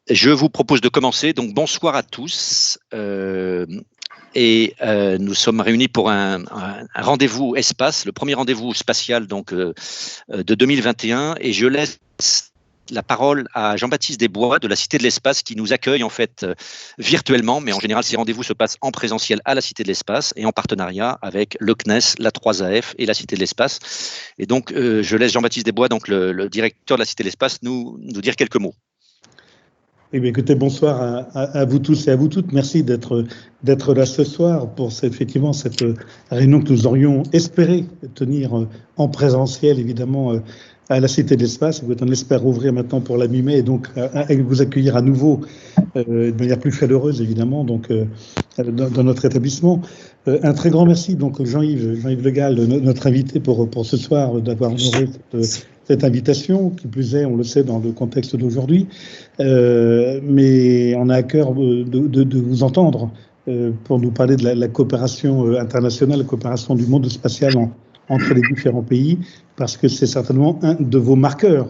Je vous propose de commencer. Donc, bonsoir à tous. Nous sommes réunis pour un rendez-vous espace, le premier rendez-vous spatial donc, de 2021. Et je laisse la parole à Jean-Baptiste Desbois de la Cité de l'Espace qui nous accueille en fait virtuellement, mais en général ces rendez-vous se passent en présentiel à la Cité de l'Espace et en partenariat avec le CNES, la 3AF et la Cité de l'Espace. Et donc je laisse Jean-Baptiste Desbois, donc le directeur de la Cité de l'Espace, nous dire quelques mots. Eh bien, écoutez, bonsoir à vous tous et à vous toutes. Merci d'être là ce soir pour effectivement cette réunion que nous aurions espéré tenir en présentiel, évidemment, à la Cité de l'Espace. On espère ouvrir maintenant pour la mi-mai et donc vous accueillir à nouveau de manière plus chaleureuse, évidemment, donc dans notre établissement. Un très grand merci donc Jean-Yves Le Gall, notre invité pour ce soir, d'avoir honoré cette invitation, qui plus est, on le sait, dans le contexte d'aujourd'hui. Mais on a à cœur de vous entendre pour nous parler de la coopération internationale, la coopération du monde spatial entre les différents pays, parce que c'est certainement un de vos marqueurs,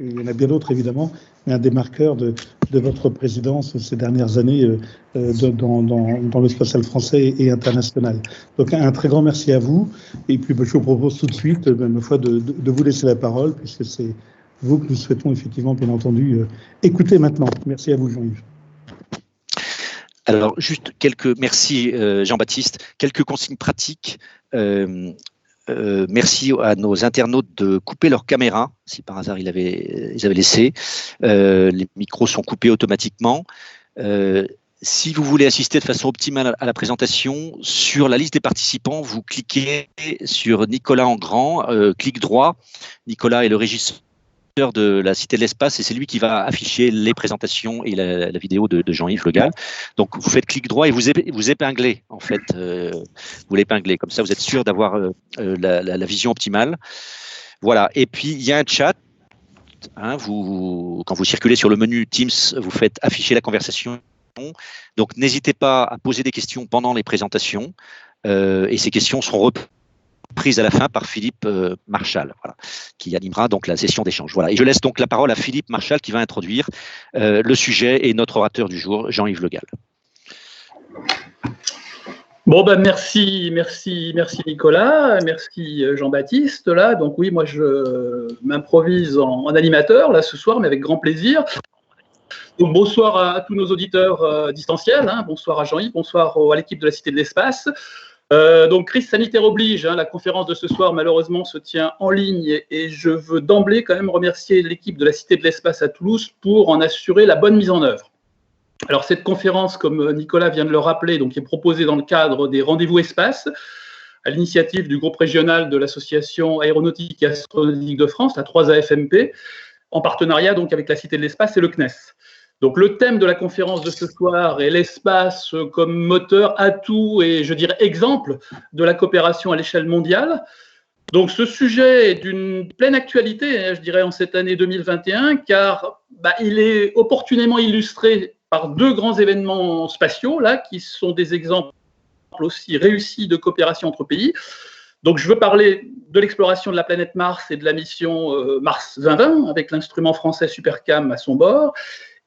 il y en a bien d'autres évidemment, mais un des marqueurs de votre présidence ces dernières années dans le spatial français et international. Donc un très grand merci à vous, et puis je vous propose tout de suite, même fois, de vous laisser la parole, puisque c'est vous que nous souhaitons effectivement, bien entendu, écouter maintenant. Merci à vous, Jean-Yves. Alors, juste merci Jean-Baptiste, quelques consignes pratiques. Merci à nos internautes de couper leur caméra, si par hasard ils avaient laissé. Les micros sont coupés automatiquement. Si vous voulez assister de façon optimale à la présentation, sur la liste des participants, vous cliquez sur Nicolas en grand, clic droit. Nicolas est le régisseur de la Cité de l'Espace et c'est lui qui va afficher les présentations et la vidéo de Jean-Yves Le Gall. Donc vous faites clic droit et vous épinglez en fait, vous l'épinglez, comme ça vous êtes sûr d'avoir la vision optimale. Voilà, et puis il y a un chat, hein, quand vous circulez sur le menu Teams, vous faites afficher la conversation, donc n'hésitez pas à poser des questions pendant les présentations et ces questions seront prise à la fin par Philippe Marchal, voilà, qui animera donc la session d'échange. Voilà. Et je laisse donc la parole à Philippe Marchal qui va introduire le sujet et notre orateur du jour, Jean-Yves Le Gall. Bon, ben merci Nicolas, merci Jean-Baptiste. Là, donc oui, moi je m'improvise en animateur là ce soir, mais avec grand plaisir. Donc, bonsoir à tous nos auditeurs distanciels, hein, bonsoir à Jean-Yves, bonsoir à l'équipe de la Cité de l'Espace. Donc, crise sanitaire oblige, hein, la conférence de ce soir, malheureusement, se tient en ligne et je veux d'emblée quand même remercier l'équipe de la Cité de l'Espace à Toulouse pour en assurer la bonne mise en œuvre. Alors, cette conférence, comme Nicolas vient de le rappeler, donc, est proposée dans le cadre des rendez-vous espace, à l'initiative du groupe régional de l'Association aéronautique et astronautique de France, la 3AFMP, en partenariat donc avec la Cité de l'Espace et le CNES. Donc, le thème de la conférence de ce soir est l'espace comme moteur, atout et, je dirais, exemple de la coopération à l'échelle mondiale. Donc, ce sujet est d'une pleine actualité, je dirais, en cette année 2021, car il est opportunément illustré par deux grands événements spatiaux, là, qui sont des exemples aussi réussis de coopération entre pays. Donc, je veux parler de l'exploration de la planète Mars et de la mission Mars 2020, avec l'instrument français SuperCam à son bord,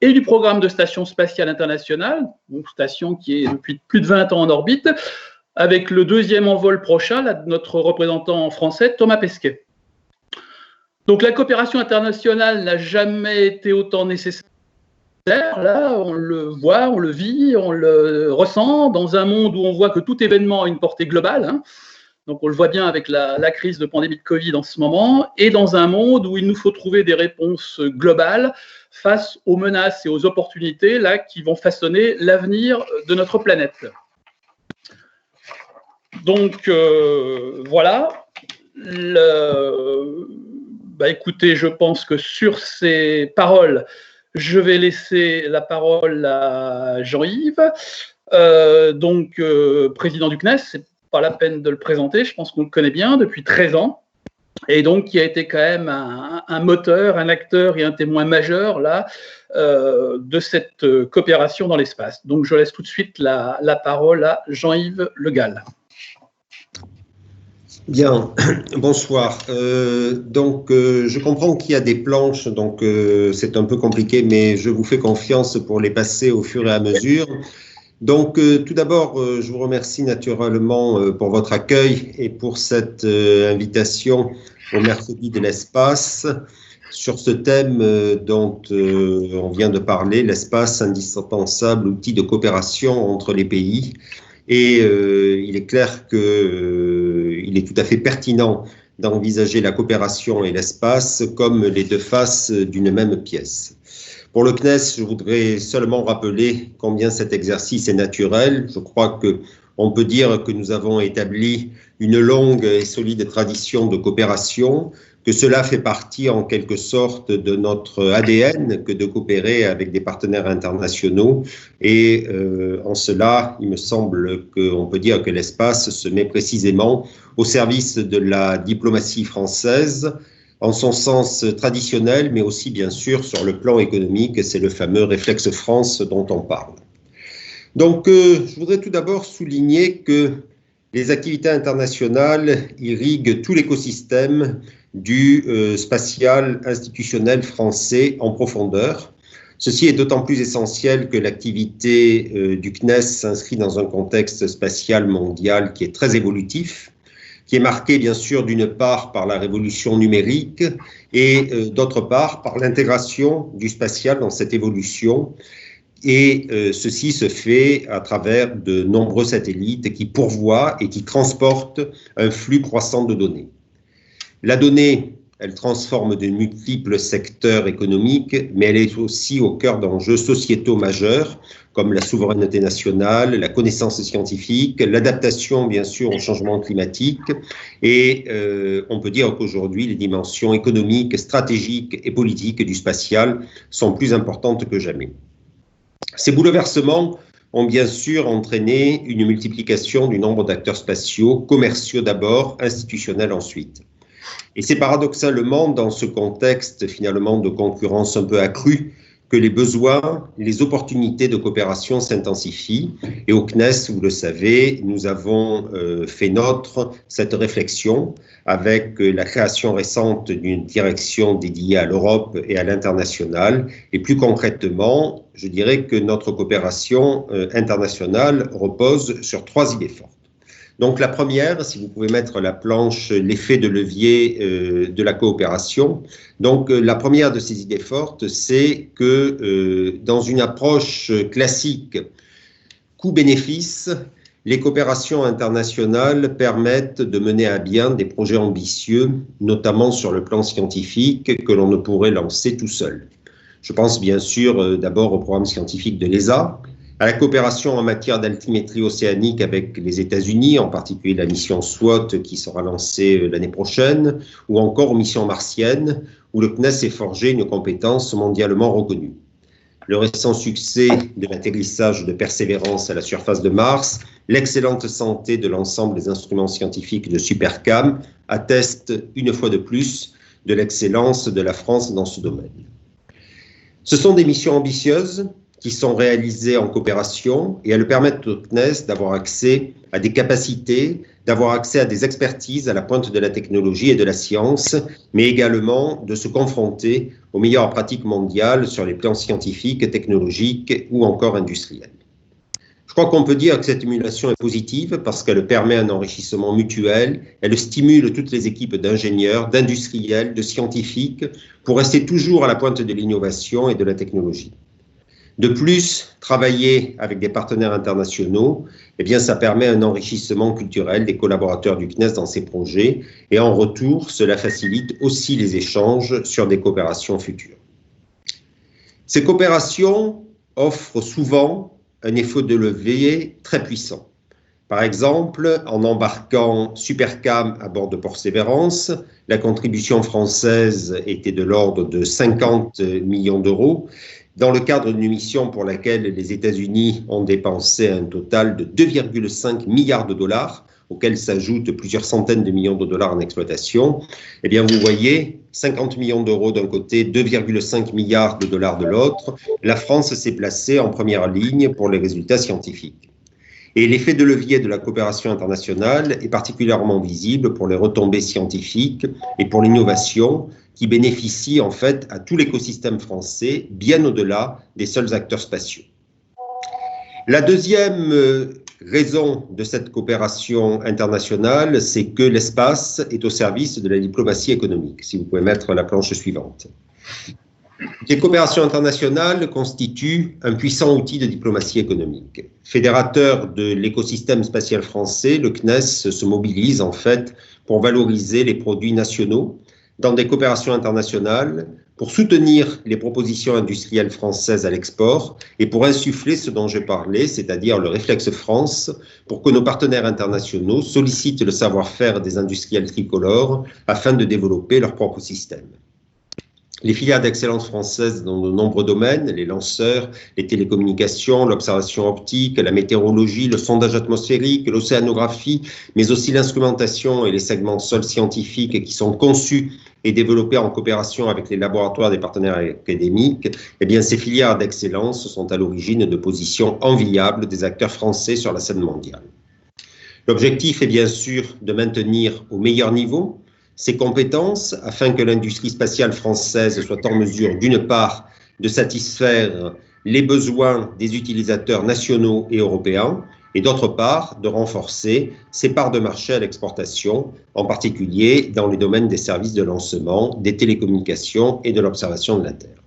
et du programme de station spatiale internationale, une station qui est depuis plus de 20 ans en orbite, avec le deuxième envol prochain là, de notre représentant français, Thomas Pesquet. Donc la coopération internationale n'a jamais été autant nécessaire. Là, on le voit, on le vit, on le ressent dans un monde où on voit que tout événement a une portée globale, hein. Donc on le voit bien avec la crise de pandémie de Covid en ce moment, et dans un monde où il nous faut trouver des réponses globales face aux menaces et aux opportunités là, qui vont façonner l'avenir de notre planète. Donc voilà. Écoutez, je pense que sur ces paroles, je vais laisser la parole à Jean-Yves, président du CNES. C'est pas la peine de le présenter, je pense qu'on le connaît bien depuis 13 ans. Et donc, qui a été quand même un moteur, un acteur et un témoin majeur là, de cette coopération dans l'espace. Donc, je laisse tout de suite la parole à Jean-Yves Le Gall. Bien, bonsoir. Je comprends qu'il y a des planches, donc c'est un peu compliqué, mais je vous fais confiance pour les passer au fur et à mesure. Donc, tout d'abord, je vous remercie naturellement pour votre accueil et pour cette invitation au mercredi de l'espace sur ce thème dont on vient de parler, l'espace, indispensable outil de coopération entre les pays. Et il est clair qu'il est tout à fait pertinent d'envisager la coopération et l'espace comme les deux faces d'une même pièce. Pour le CNES, je voudrais seulement rappeler combien cet exercice est naturel. Je crois qu'on peut dire que nous avons établi une longue et solide tradition de coopération, que cela fait partie en quelque sorte de notre ADN que de coopérer avec des partenaires internationaux. Et en cela, il me semble qu'on peut dire que l'espace se met précisément au service de la diplomatie française, en son sens traditionnel, mais aussi bien sûr sur le plan économique, c'est le fameux réflexe France dont on parle. Donc je voudrais tout d'abord souligner que les activités internationales irriguent tout l'écosystème du spatial institutionnel français en profondeur. Ceci est d'autant plus essentiel que l'activité du CNES s'inscrit dans un contexte spatial mondial qui est très évolutif, qui est marqué bien sûr d'une part par la révolution numérique et d'autre part par l'intégration du spatial dans cette évolution. Et ceci se fait à travers de nombreux satellites qui pourvoient et qui transportent un flux croissant de données. La donnée, elle transforme de multiples secteurs économiques, mais elle est aussi au cœur d'enjeux sociétaux majeurs, comme la souveraineté nationale, la connaissance scientifique, l'adaptation, bien sûr, au changement climatique. Et on peut dire qu'aujourd'hui, les dimensions économiques, stratégiques et politiques du spatial sont plus importantes que jamais. Ces bouleversements ont bien sûr entraîné une multiplication du nombre d'acteurs spatiaux, commerciaux d'abord, institutionnels ensuite. Et c'est paradoxalement dans ce contexte finalement de concurrence un peu accrue que les besoins, les opportunités de coopération s'intensifient. Et au CNES, vous le savez, nous avons fait nôtre cette réflexion avec la création récente d'une direction dédiée à l'Europe et à l'international. Et plus concrètement, je dirais que notre coopération internationale repose sur 3 idées fortes. Donc la première, si vous pouvez mettre la planche, l'effet de levier de la coopération. Donc la première de ces idées fortes, c'est que dans une approche classique coût-bénéfice, les coopérations internationales permettent de mener à bien des projets ambitieux, notamment sur le plan scientifique, que l'on ne pourrait lancer tout seul. Je pense bien sûr d'abord au programme scientifique de l'ESA, à la coopération en matière d'altimétrie océanique avec les États-Unis, en particulier la mission SWOT qui sera lancée l'année prochaine, ou encore aux missions martiennes, où le CNES est forgé une compétence mondialement reconnue. Le récent succès de l'atterrissage de Persévérance à la surface de Mars, l'excellente santé de l'ensemble des instruments scientifiques de Supercam attestent une fois de plus de l'excellence de la France dans ce domaine. Ce sont des missions ambitieuses qui sont réalisées en coopération et elles permettent au CNES d'avoir accès à des capacités, d'avoir accès à des expertises à la pointe de la technologie et de la science, mais également de se confronter aux meilleures pratiques mondiales sur les plans scientifiques, technologiques ou encore industriels. Je crois qu'on peut dire que cette émulation est positive parce qu'elle permet un enrichissement mutuel, elle stimule toutes les équipes d'ingénieurs, d'industriels, de scientifiques pour rester toujours à la pointe de l'innovation et de la technologie. De plus, travailler avec des partenaires internationaux, eh bien, ça permet un enrichissement culturel des collaborateurs du CNES dans ces projets et en retour, cela facilite aussi les échanges sur des coopérations futures. Ces coopérations offrent souvent un effet de levier très puissant. Par exemple, en embarquant Supercam à bord de Persévérance, la contribution française était de l'ordre de 50 millions d'euros, dans le cadre d'une mission pour laquelle les États-Unis ont dépensé un total de 2,5 milliards de dollars, auxquels s'ajoutent plusieurs centaines de millions de dollars en exploitation. Eh bien, vous voyez, 50 millions d'euros d'un côté, 2,5 milliards de dollars de l'autre. La France s'est placée en première ligne pour les résultats scientifiques. Et l'effet de levier de la coopération internationale est particulièrement visible pour les retombées scientifiques et pour l'innovation qui bénéficie en fait à tout l'écosystème français, bien au-delà des seuls acteurs spatiaux. La deuxième raison de cette coopération internationale, c'est que l'espace est au service de la diplomatie économique. Si vous pouvez mettre la planche suivante. Les coopérations internationales constituent un puissant outil de diplomatie économique. Fédérateur de l'écosystème spatial français, le CNES se mobilise en fait pour valoriser les produits nationaux dans des coopérations internationales, pour soutenir les propositions industrielles françaises à l'export et pour insuffler ce dont je parlais, c'est-à-dire le réflexe France, pour que nos partenaires internationaux sollicitent le savoir-faire des industriels tricolores afin de développer leur propre système. Les filières d'excellence françaises dans de nombreux domaines, les lanceurs, les télécommunications, l'observation optique, la météorologie, le sondage atmosphérique, l'océanographie, mais aussi l'instrumentation et les segments de sol scientifiques qui sont conçus et développés en coopération avec les laboratoires des partenaires académiques, eh bien, ces filières d'excellence sont à l'origine de positions enviables des acteurs français sur la scène mondiale. L'objectif est bien sûr de maintenir au meilleur niveau ces compétences afin que l'industrie spatiale française soit en mesure, d'une part, de satisfaire les besoins des utilisateurs nationaux et européens, et d'autre part, de renforcer ses parts de marché à l'exportation, en particulier dans les domaines des services de lancement, des télécommunications et de l'observation de la Terre.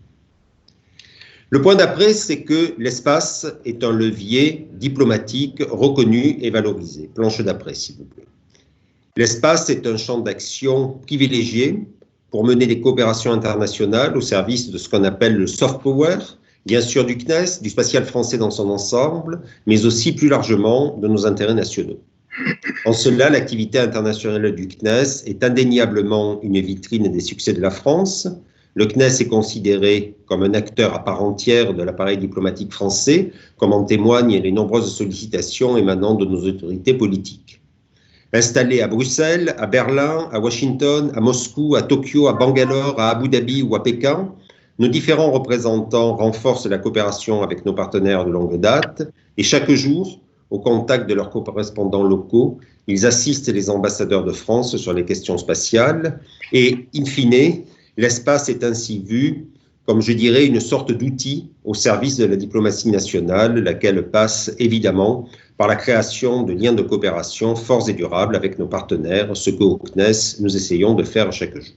Le point d'après, c'est que l'espace est un levier diplomatique reconnu et valorisé. Planche d'après, s'il vous plaît. L'espace est un champ d'action privilégié pour mener des coopérations internationales au service de ce qu'on appelle le soft power, bien sûr du CNES, du spatial français dans son ensemble, mais aussi plus largement de nos intérêts nationaux. En cela, l'activité internationale du CNES est indéniablement une vitrine des succès de la France. Le CNES est considéré comme un acteur à part entière de l'appareil diplomatique français, comme en témoignent les nombreuses sollicitations émanant de nos autorités politiques. Installés à Bruxelles, à Berlin, à Washington, à Moscou, à Tokyo, à Bangalore, à Abu Dhabi ou à Pékin, nos différents représentants renforcent la coopération avec nos partenaires de longue date et chaque jour, au contact de leurs correspondants locaux, ils assistent les ambassadeurs de France sur les questions spatiales et, in fine, l'espace est ainsi vu comme, je dirais, une sorte d'outil au service de la diplomatie nationale, laquelle passe évidemment par la création de liens de coopération forts et durables avec nos partenaires, ce qu'au CNES, nous essayons de faire chaque jour.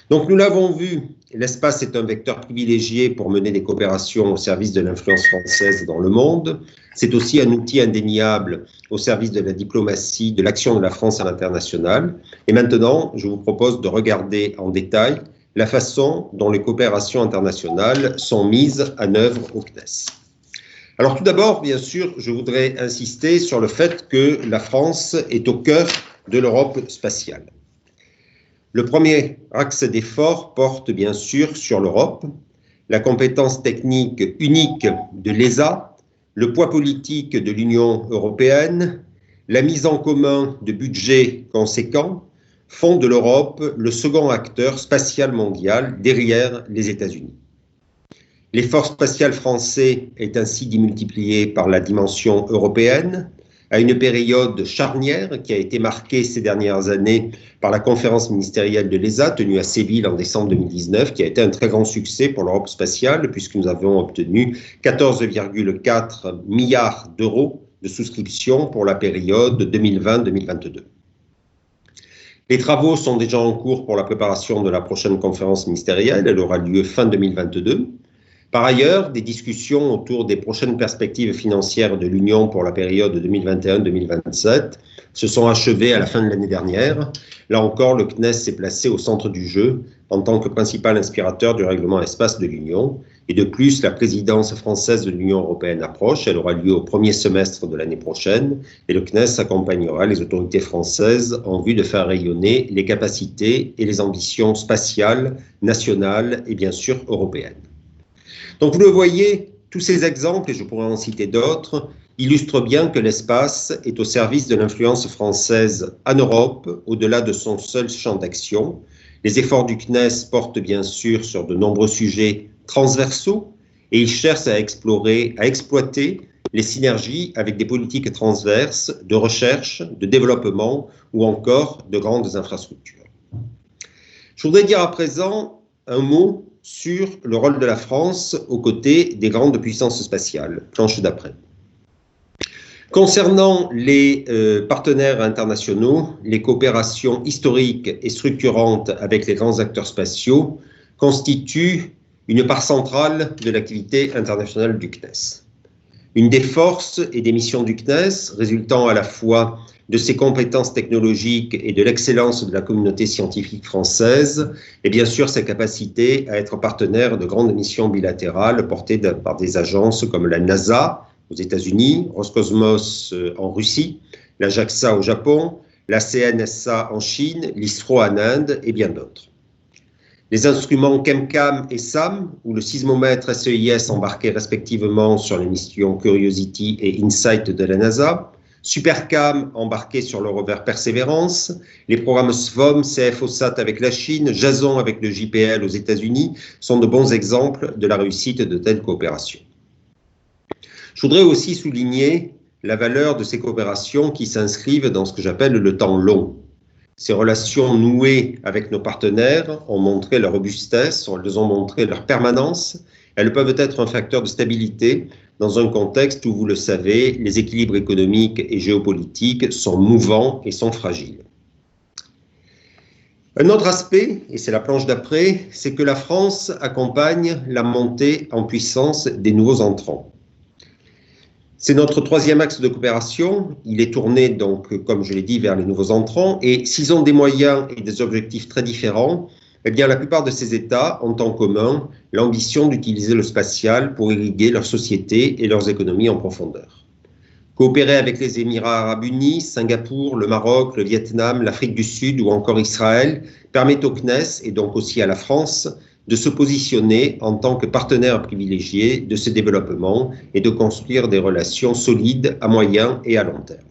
Donc nous l'avons vu, l'espace est un vecteur privilégié pour mener des coopérations au service de l'influence française dans le monde. C'est aussi un outil indéniable au service de la diplomatie, de l'action de la France à l'international. Et maintenant, je vous propose de regarder en détail la façon dont les coopérations internationales sont mises en œuvre au CNES. Alors tout d'abord, bien sûr, je voudrais insister sur le fait que la France est au cœur de l'Europe spatiale. Le premier axe d'effort porte bien sûr sur l'Europe, la compétence technique unique de l'ESA, le poids politique de l'Union européenne, la mise en commun de budgets conséquents font de l'Europe le second acteur spatial mondial derrière les États-Unis. L'effort spatial français est ainsi démultiplié par la dimension européenne, à une période charnière qui a été marquée ces dernières années par la conférence ministérielle de l'ESA tenue à Séville en décembre 2019, qui a été un très grand succès pour l'Europe spatiale, puisque nous avons obtenu 14,4 milliards d'euros de souscriptions pour la période 2020-2022. Les travaux sont déjà en cours pour la préparation de la prochaine conférence ministérielle. Elle aura lieu fin 2022. Par ailleurs, des discussions autour des prochaines perspectives financières de l'Union pour la période 2021-2027 se sont achevées à la fin de l'année dernière. Là encore, le CNES s'est placé au centre du jeu en tant que principal inspirateur du règlement espace de l'Union. Et de plus, la présidence française de l'Union européenne approche. Elle aura lieu au premier semestre de l'année prochaine. Et le CNES accompagnera les autorités françaises en vue de faire rayonner les capacités et les ambitions spatiales, nationales et bien sûr européennes. Donc vous le voyez, tous ces exemples, et je pourrais en citer d'autres, illustrent bien que l'espace est au service de l'influence française en Europe, au-delà de son seul champ d'action. Les efforts du CNES portent bien sûr sur de nombreux sujets transversaux et ils cherchent à exploiter les synergies avec des politiques transverses de recherche, de développement ou encore de grandes infrastructures. Je voudrais dire à présent un mot sur le rôle de la France aux côtés des grandes puissances spatiales, planche d'après. Concernant les partenaires internationaux, les coopérations historiques et structurantes avec les grands acteurs spatiaux constituent une part centrale de l'activité internationale du CNES. Une des forces et des missions du CNES, résultant à la fois de ses compétences technologiques et de l'excellence de la communauté scientifique française, est bien sûr sa capacité à être partenaire de grandes missions bilatérales portées par des agences comme la NASA aux États-Unis, Roscosmos en Russie, la JAXA au Japon, la CNSA en Chine, l'ISRO en Inde et bien d'autres. Les instruments ChemCam et SAM, ou le sismomètre SEIS embarqués respectivement sur les missions Curiosity et InSight de la NASA, SuperCam embarqué sur le rover Perseverance, les programmes SVOM, CFOSAT avec la Chine, Jason avec le JPL aux États-Unis sont de bons exemples de la réussite de telles coopérations. Je voudrais aussi souligner la valeur de ces coopérations qui s'inscrivent dans ce que j'appelle le temps long. Ces relations nouées avec nos partenaires ont montré leur robustesse, elles ont montré leur permanence. Elles peuvent être un facteur de stabilité dans un contexte où, vous le savez, les équilibres économiques et géopolitiques sont mouvants et sont fragiles. Un autre aspect, et c'est la planche d'après, c'est que la France accompagne la montée en puissance des nouveaux entrants. C'est notre troisième axe de coopération. Il est tourné, donc, comme je l'ai dit, vers les nouveaux entrants. Et s'ils ont des moyens et des objectifs très différents, eh bien, la plupart de ces États ont en commun l'ambition d'utiliser le spatial pour irriguer leur société et leurs économies en profondeur. Coopérer avec les Émirats arabes unis, Singapour, le Maroc, le Vietnam, l'Afrique du Sud ou encore Israël permet au CNES et donc aussi à la France de se positionner en tant que partenaire privilégié de ce développement et de construire des relations solides à moyen et à long terme.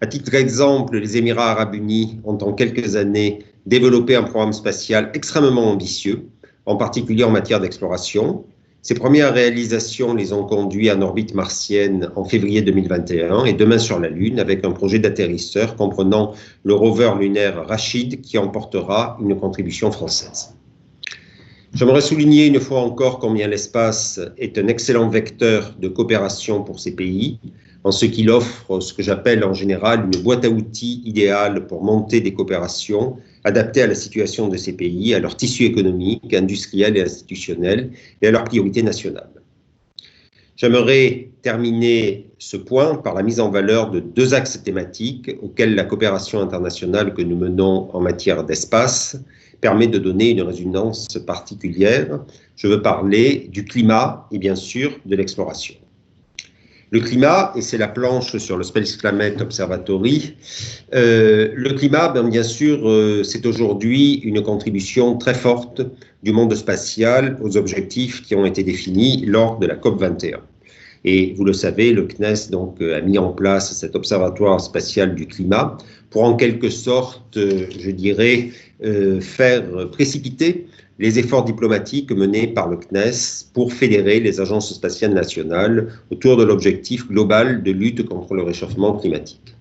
À titre d'exemple, les Émirats arabes unis ont en quelques années développé un programme spatial extrêmement ambitieux, en particulier en matière d'exploration. Ces premières réalisations les ont conduits en orbite martienne en février 2021 et demain sur la Lune avec un projet d'atterrisseur comprenant le rover lunaire Rachid qui emportera une contribution française. J'aimerais souligner une fois encore combien l'espace est un excellent vecteur de coopération pour ces pays, en ce qu'il offre ce que j'appelle en général une boîte à outils idéale pour monter des coopérations adaptées à la situation de ces pays, à leur tissu économique, industriel et institutionnel et à leurs priorités nationales. J'aimerais terminer ce point par la mise en valeur de deux axes thématiques auxquels la coopération internationale que nous menons en matière d'espace permet de donner une résonance particulière. Je veux parler du climat et bien sûr de l'exploration. Le climat, et c'est la planche sur le Space Climate Observatory, le climat, bien sûr, c'est aujourd'hui une contribution très forte du monde spatial aux objectifs qui ont été définis lors de la COP21. Et vous le savez, le CNES donc, a mis en place cet observatoire spatial du climat pour en quelque sorte, je dirais, faire précipiter les efforts diplomatiques menés par le CNES pour fédérer les agences spatiales nationales autour de l'objectif global de lutte contre le réchauffement climatique.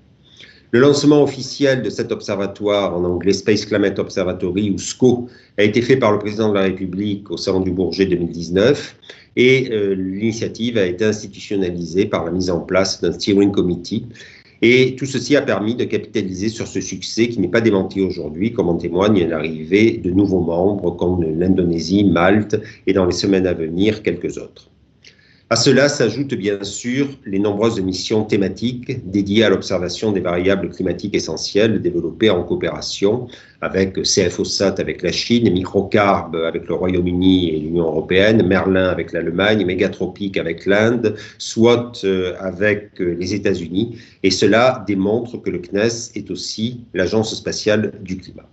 Le lancement officiel de cet observatoire, en anglais Space Climate Observatory ou SCO, a été fait par le président de la République au Salon du Bourget 2019 et l'initiative a été institutionnalisée par la mise en place d'un steering committee. Et tout ceci a permis de capitaliser sur ce succès qui n'est pas démenti aujourd'hui, comme en témoigne l'arrivée de nouveaux membres comme l'Indonésie, Malte et dans les semaines à venir quelques autres. À cela s'ajoutent bien sûr les nombreuses missions thématiques dédiées à l'observation des variables climatiques essentielles développées en coopération avec CFOSAT avec la Chine, Microcarb avec le Royaume-Uni et l'Union européenne, Merlin avec l'Allemagne, Mégatropique avec l'Inde, SWOT avec les États-Unis. Et cela démontre que le CNES est aussi l'agence spatiale du climat.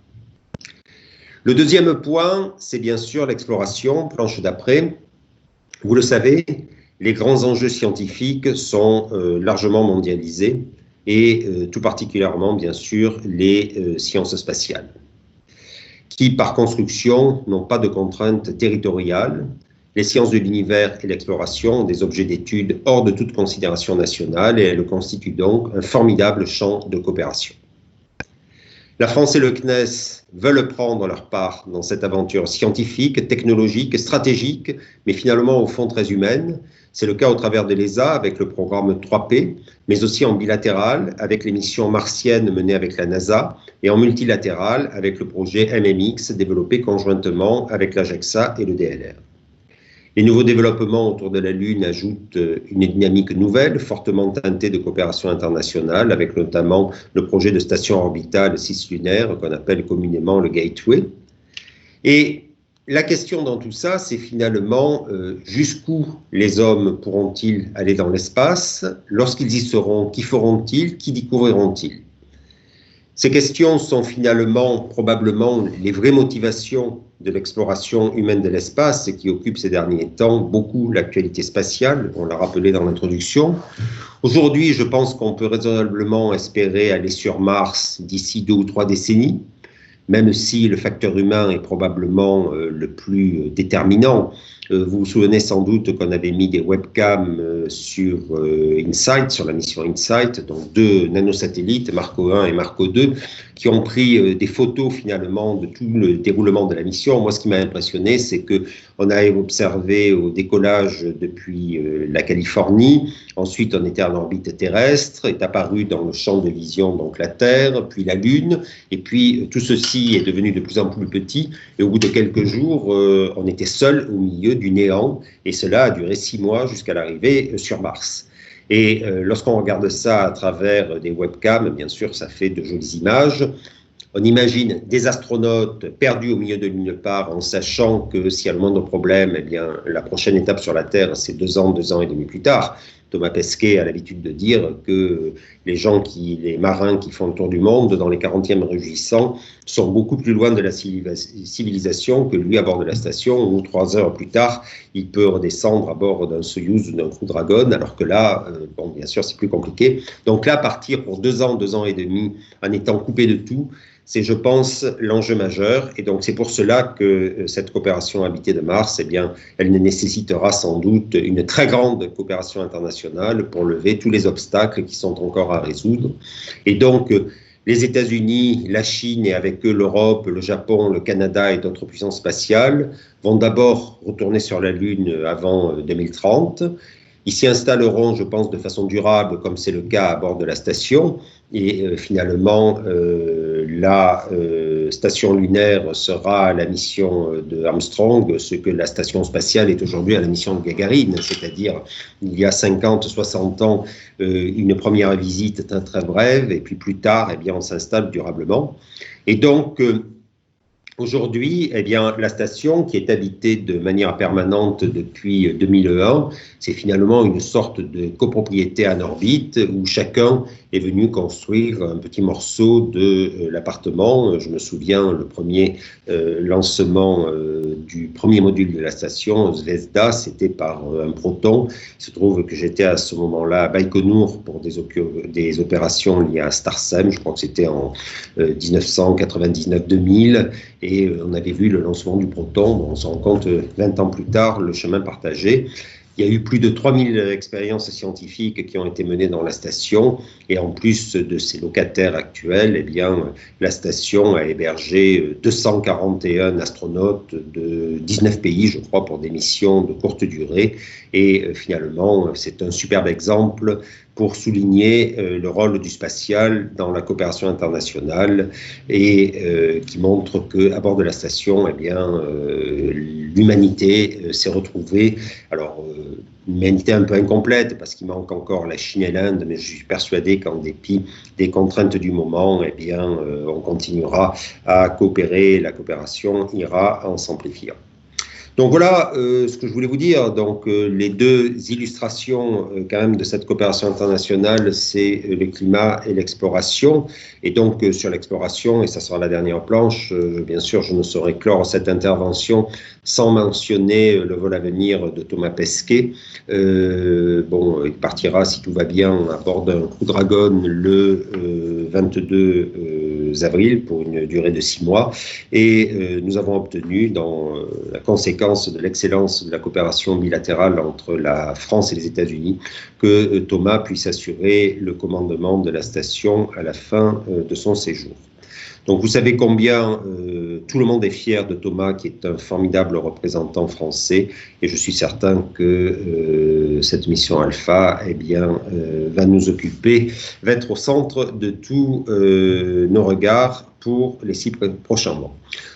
Le deuxième point, c'est bien sûr l'exploration, planche d'après. Vous le savez, les grands enjeux scientifiques sont largement mondialisés et tout particulièrement, bien sûr, les sciences spatiales, qui par construction n'ont pas de contraintes territoriales les sciences de l'univers et l'exploration ont des objets d'étude hors de toute considération nationale et elles constituent donc un formidable champ de coopération. La France et le CNES veulent prendre leur part dans cette aventure scientifique, technologique, stratégique, mais finalement au fond très humaine. C'est le cas au travers de l'ESA avec le programme 3P, mais aussi en bilatéral avec les missions martiennes menées avec la NASA et en multilatéral avec le projet MMX développé conjointement avec l'AJAXA et le DLR. Les nouveaux développements autour de la Lune ajoutent une dynamique nouvelle, fortement teintée de coopération internationale, avec notamment le projet de station orbitale cislunaire qu'on appelle communément le Gateway. Et la question dans tout ça, c'est finalement jusqu'où les hommes pourront-ils aller dans l'espace? Lorsqu'ils y seront, qui feront-ils? Qui découvriront-ils? Ces questions sont finalement probablement les vraies motivations de l'exploration humaine de l'espace qui occupe ces derniers temps beaucoup l'actualité spatiale, on l'a rappelé dans l'introduction. Aujourd'hui, je pense qu'on peut raisonnablement espérer aller sur Mars d'ici 2 ou 3 décennies, même si le facteur humain est probablement le plus déterminant. Vous vous souvenez sans doute qu'on avait mis des webcams sur InSight, sur la mission InSight, donc 2 nanosatellites, Marco 1 et Marco 2, qui ont pris des photos finalement de tout le déroulement de la mission. Moi, ce qui m'a impressionné, c'est qu'on a observé au décollage depuis la Californie, ensuite on était en orbite terrestre, est apparu dans le champ de vision donc la Terre, puis la Lune, et puis tout ceci est devenu de plus en plus petit, et au bout de quelques jours, on était seul au milieu du néant, et cela a duré 6 mois jusqu'à l'arrivée sur Mars. Et lorsqu'on regarde ça à travers des webcams, bien sûr, ça fait de jolies images. On imagine des astronautes perdus au milieu de nulle part en sachant que s'il y a le moindre problème, eh bien, la prochaine étape sur la Terre, c'est 2 ans et demi plus tard. Thomas Pesquet a l'habitude de dire que les marins qui font le tour du monde dans les 40e réjouissants sont beaucoup plus loin de la civilisation que lui à bord de la station où 3 heures plus tard, il peut redescendre à bord d'un Soyouz ou d'un Crew Dragon, alors que là, bon, bien sûr, c'est plus compliqué. Donc là, partir pour 2 ans et demi en étant coupé de tout, c'est, je pense, l'enjeu majeur. Et donc, c'est pour cela que cette coopération habitée de Mars, eh bien, elle nécessitera sans doute une très grande coopération internationale pour lever tous les obstacles qui sont encore à résoudre. Et donc, les États-Unis, la Chine et avec eux l'Europe, le Japon, le Canada et d'autres puissances spatiales vont d'abord retourner sur la Lune avant 2030. Ils s'y installeront, je pense, de façon durable, comme c'est le cas à bord de la station. Et finalement, la station lunaire sera la mission de Armstrong, ce que la station spatiale est aujourd'hui à la mission de Gagarine, c'est-à-dire il y a 50, 60 ans, une première visite très, très brève, et puis plus tard, eh bien, on s'installe durablement. Et donc, aujourd'hui, eh bien, la station, qui est habitée de manière permanente depuis 2001, c'est finalement une sorte de copropriété en orbite où chacun est venu construire un petit morceau de l'appartement. Je me souviens, le premier lancement du premier module de la station, Zvezda, c'était par un Proton. Il se trouve que j'étais à ce moment-là à Baïkonour pour des opérations liées à Starsem, je crois que c'était en 1999-2000, et on avait vu le lancement du Proton. Bon, on se rend compte 20 ans plus tard, le chemin partagé. Il y a eu plus de 3000 expériences scientifiques qui ont été menées dans la station et en plus de ses locataires actuels, eh bien, la station a hébergé 241 astronautes de 19 pays, je crois, pour des missions de courte durée. Et finalement, c'est un superbe exemple pour souligner le rôle du spatial dans la coopération internationale et qui montre qu'à bord de la station, eh bien, l'humanité s'est retrouvée, alors une humanité un peu incomplète parce qu'il manque encore la Chine et l'Inde, mais je suis persuadé qu'en dépit des contraintes du moment, eh bien, on continuera à coopérer, la coopération ira en s'amplifiant. Donc voilà ce que je voulais vous dire. Donc les 2 illustrations quand même de cette coopération internationale, c'est le climat et l'exploration. Et donc sur l'exploration, et ça sera la dernière planche, bien sûr je ne saurais clore cette intervention sans mentionner le vol à venir de Thomas Pesquet. Bon, il partira si tout va bien à bord d'un Crew Dragon le 22 avril pour une durée de 6 mois. Et nous avons obtenu, dans la conséquence de l'excellence de la coopération bilatérale entre la France et les États-Unis, que Thomas puisse assurer le commandement de la station à la fin de son séjour. Donc vous savez combien tout le monde est fier de Thomas, qui est un formidable représentant français, et je suis certain que cette mission Alpha va nous occuper, va être au centre de tous nos regards pour les 6 prochains mois.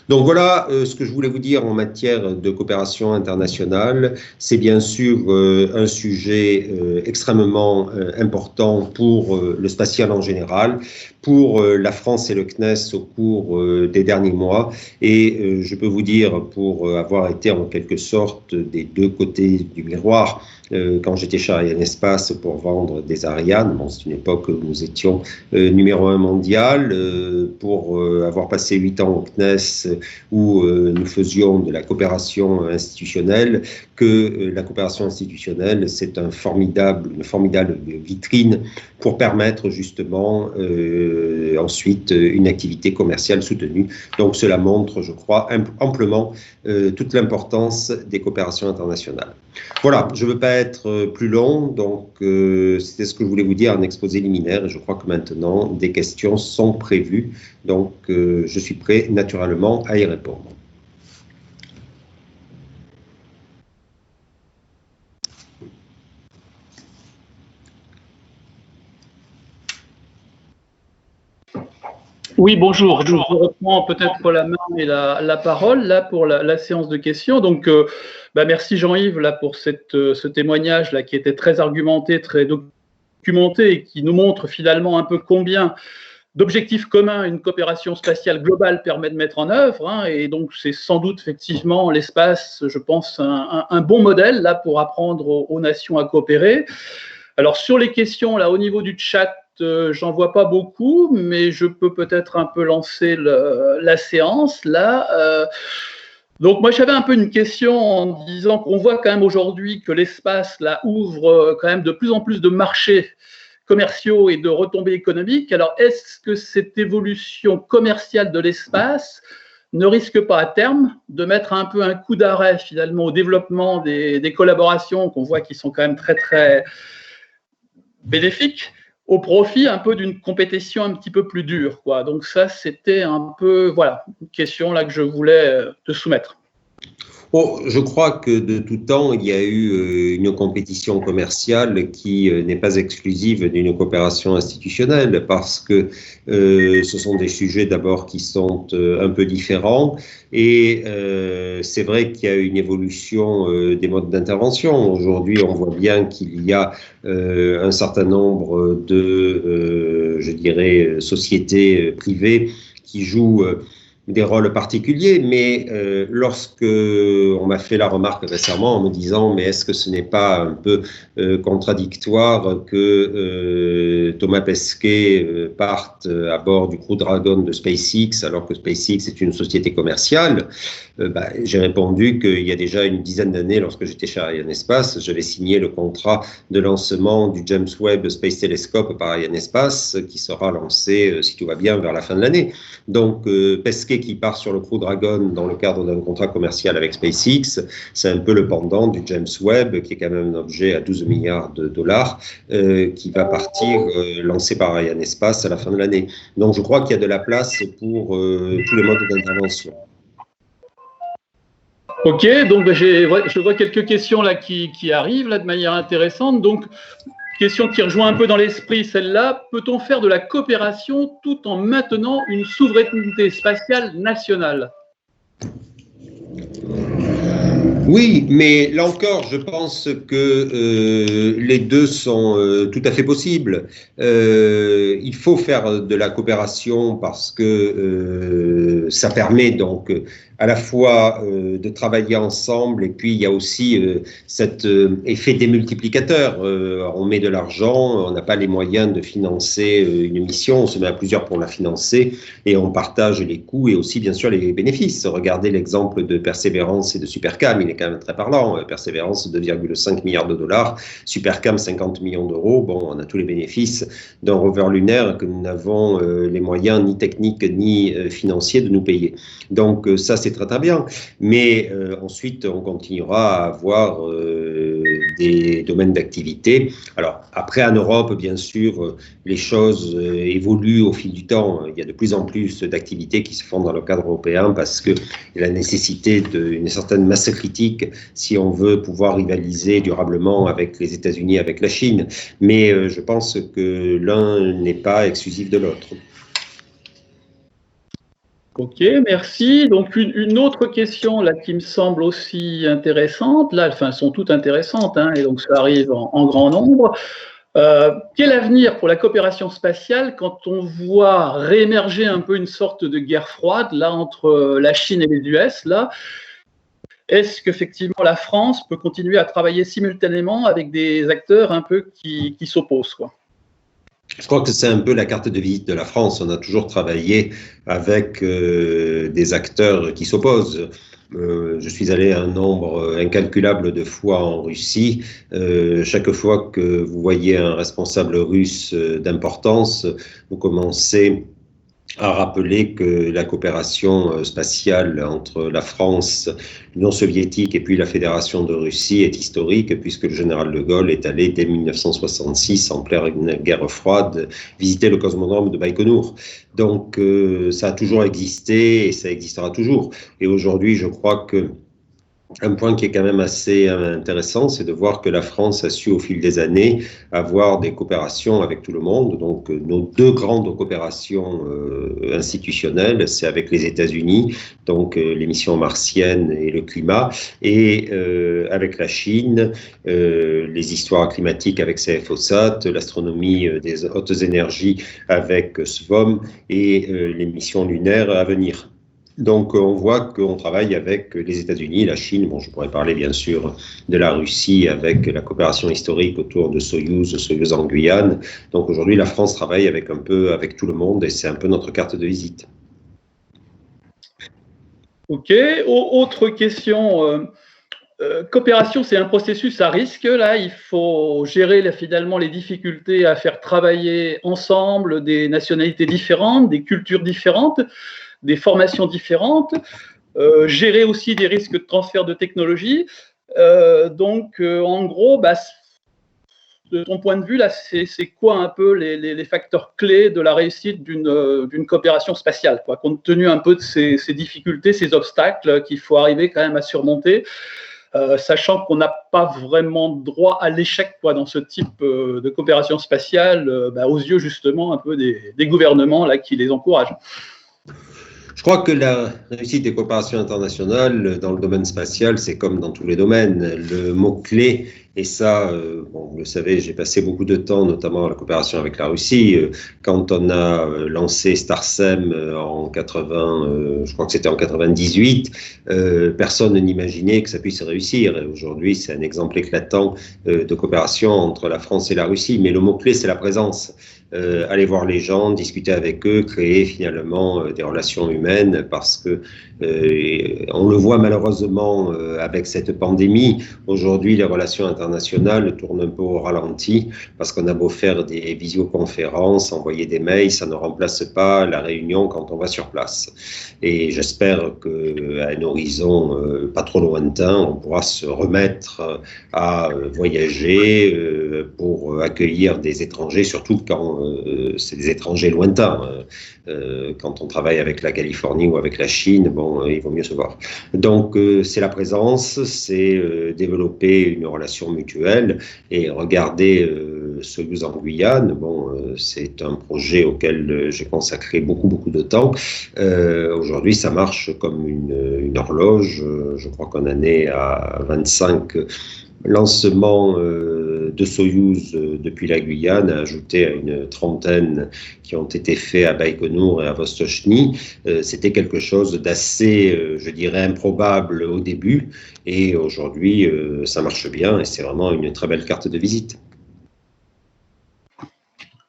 Donc voilà ce que je voulais vous dire en matière de coopération internationale. C'est bien sûr un sujet extrêmement important pour le spatial en général, pour la France et le CNES au cours des derniers mois. Et je peux vous dire, pour avoir été en quelque sorte des deux côtés du miroir, quand j'étais chez Ariane Espace pour vendre des Ariane, bon, c'est une époque où nous étions numéro 1 mondial, pour avoir passé 8 ans au CNES où nous faisions de la coopération institutionnelle, que la coopération institutionnelle, c'est une formidable vitrine pour permettre justement ensuite une activité commerciale soutenue. Donc cela montre, je crois, amplement toute l'importance des coopérations internationales. Voilà, je ne veux pas être plus long, donc c'était ce que je voulais vous dire en exposé liminaire, et je crois que maintenant des questions sont prévues, donc je suis prêt naturellement à y répondre. Oui, bonjour. Je reprends peut-être la main et la parole là pour la séance de questions. Donc, merci Jean-Yves là pour ce témoignage là qui était très argumenté, très documenté et qui nous montre finalement un peu combien d'objectifs communs une coopération spatiale globale permet de mettre en œuvre. Hein, et donc, c'est sans doute effectivement l'espace, je pense, un bon modèle là pour apprendre aux nations à coopérer. Alors, sur les questions là au niveau du chat, j'en vois pas beaucoup, mais je peux peut-être un peu lancer la séance là. Donc moi j'avais un peu une question en disant qu'on voit quand même aujourd'hui que l'espace là ouvre quand même de plus en plus de marchés commerciaux et de retombées économiques. Alors est-ce que cette évolution commerciale de l'espace ne risque pas à terme de mettre un peu un coup d'arrêt finalement au développement des collaborations qu'on voit qui sont quand même très très bénéfiques, au profit un peu d'une compétition un petit peu plus dure, quoi. Donc ça, c'était un peu, voilà, une question là que je voulais te soumettre. Bon, je crois que de tout temps, il y a eu une compétition commerciale qui n'est pas exclusive d'une coopération institutionnelle, parce que ce sont des sujets d'abord qui sont un peu différents, et c'est vrai qu'il y a une évolution des modes d'intervention. Aujourd'hui, on voit bien qu'il y a un certain nombre de, je dirais, sociétés privées qui jouent des rôles particuliers, mais lorsque on m'a fait la remarque récemment en me disant mais est-ce que ce n'est pas un peu contradictoire que Thomas Pesquet parte à bord du Crew Dragon de SpaceX alors que SpaceX est une société commerciale, j'ai répondu qu'il y a déjà une dizaine d'années, lorsque j'étais chez Ariane Espace, j'avais signé le contrat de lancement du James Webb Space Telescope par Ariane Espace, qui sera lancé, si tout va bien, vers la fin de l'année. Donc, Pesquet qui part sur le Crew Dragon dans le cadre d'un contrat commercial avec SpaceX, c'est un peu le pendant du James Webb, qui est quand même un objet à 12 milliards de dollars, qui va partir lancé par Ariane Espace à la fin de l'année. Donc, je crois qu'il y a de la place pour tous les modes d'intervention. Ok, donc je vois quelques questions là qui arrivent là de manière intéressante. Donc, question qui rejoint un peu dans l'esprit celle-là. Peut-on faire de la coopération tout en maintenant une souveraineté spatiale nationale ? Oui, mais là encore, je pense que les deux sont tout à fait possibles. Il faut faire de la coopération parce que ça permet donc à la fois de travailler ensemble, et puis il y a aussi cet effet démultiplicateur. On met de l'argent, on n'a pas les moyens de financer une mission, on se met à plusieurs pour la financer, et on partage les coûts et aussi bien sûr les bénéfices. Regardez l'exemple de Persévérance et de Supercam, il est quand même très parlant. Persévérance, 2,5 milliards de dollars, Supercam, 50 millions d'euros. Bon, on a tous les bénéfices d'un rover lunaire que nous n'avons les moyens ni techniques ni financiers de nous payer. Donc ça, c'est très très bien. Mais ensuite, on continuera à avoir des domaines d'activité. Alors, après, en Europe, bien sûr, les choses évoluent au fil du temps. Il y a de plus en plus d'activités qui se font dans le cadre européen parce qu'il y a la nécessité d'une certaine masse critique si on veut pouvoir rivaliser durablement avec les États-Unis, avec la Chine. Mais je pense que l'un n'est pas exclusif de l'autre. Ok, merci. Donc une autre question là qui me semble aussi intéressante, là, enfin elles sont toutes intéressantes, hein, et donc ça arrive en grand nombre. Quel avenir pour la coopération spatiale quand on voit réémerger un peu une sorte de guerre froide là entre la Chine et les US là? Est-ce qu'effectivement la France peut continuer à travailler simultanément avec des acteurs un peu qui s'opposent, quoi? Je crois que c'est un peu la carte de visite de la France. On a toujours travaillé avec des acteurs qui s'opposent. Je suis allé un nombre incalculable de fois en Russie. Chaque fois que vous voyez un responsable russe d'importance, vous commencez à rappeler que la coopération spatiale entre la France, l'Union soviétique et puis la Fédération de Russie est historique, puisque le général de Gaulle est allé dès 1966, en pleine guerre froide, visiter le cosmodrome de Baïkonour. Donc ça a toujours existé et ça existera toujours. Et aujourd'hui, je crois que un point qui est quand même assez intéressant, c'est de voir que la France a su au fil des années avoir des coopérations avec tout le monde. Donc nos deux grandes coopérations institutionnelles, c'est avec les États-Unis, donc les missions martiennes et le climat, et avec la Chine, les histoires climatiques avec CFOSAT, l'astronomie des hautes énergies avec SVOM et les missions lunaires à venir. Donc, on voit qu'on travaille avec les États-Unis, la Chine. Bon, je pourrais parler bien sûr de la Russie avec la coopération historique autour de Soyouz en Guyane. Donc, aujourd'hui, la France travaille avec tout le monde et c'est un peu notre carte de visite. Ok. Autre question. Coopération, c'est un processus à risque. Là, il faut gérer finalement les difficultés à faire travailler ensemble des nationalités différentes, des cultures différentes, des formations différentes, gérer aussi des risques de transfert de technologie. En gros, de ton point de vue, là, c'est quoi un peu les facteurs clés de la réussite d'une coopération spatiale, quoi, compte tenu un peu de ces difficultés, ces obstacles qu'il faut arriver quand même à surmonter, sachant qu'on n'a pas vraiment droit à l'échec, quoi, dans ce type de coopération spatiale, aux yeux justement un peu des gouvernements là, qui les encouragent. Je crois que la réussite des coopérations internationales dans le domaine spatial, c'est comme dans tous les domaines. Le mot-clé, et ça, bon, vous le savez, j'ai passé beaucoup de temps, notamment à la coopération avec la Russie. Quand on a lancé Starsem en 80, je crois que c'était en 98, personne n'imaginait que ça puisse réussir. Et aujourd'hui, c'est un exemple éclatant de coopération entre la France et la Russie. Mais le mot-clé, c'est la présence. Aller voir les gens, discuter avec eux, créer finalement des relations humaines, parce que on le voit malheureusement avec cette pandémie. Aujourd'hui, les relations internationales tournent un peu au ralenti, parce qu'on a beau faire des visioconférences, envoyer des mails, ça ne remplace pas la réunion quand on va sur place. Et j'espère qu'à un horizon pas trop lointain, on pourra se remettre à voyager pour accueillir des étrangers, surtout quand c'est des étrangers lointains. Quand on travaille avec la Californie ou avec la Chine, bon, il vaut mieux se voir. Donc, c'est la présence, c'est développer une relation mutuelle et regarder Soyouz en Guyane. Bon, c'est un projet auquel j'ai consacré beaucoup de temps. Aujourd'hui, ça marche comme une horloge. Je crois qu'on en est à 25 lancements 2 Soyouz depuis la Guyane, ajouté à une trentaine qui ont été faits à Baïkonour et à Vostochny. C'était quelque chose d'assez, je dirais, improbable au début. Et aujourd'hui, ça marche bien et c'est vraiment une très belle carte de visite.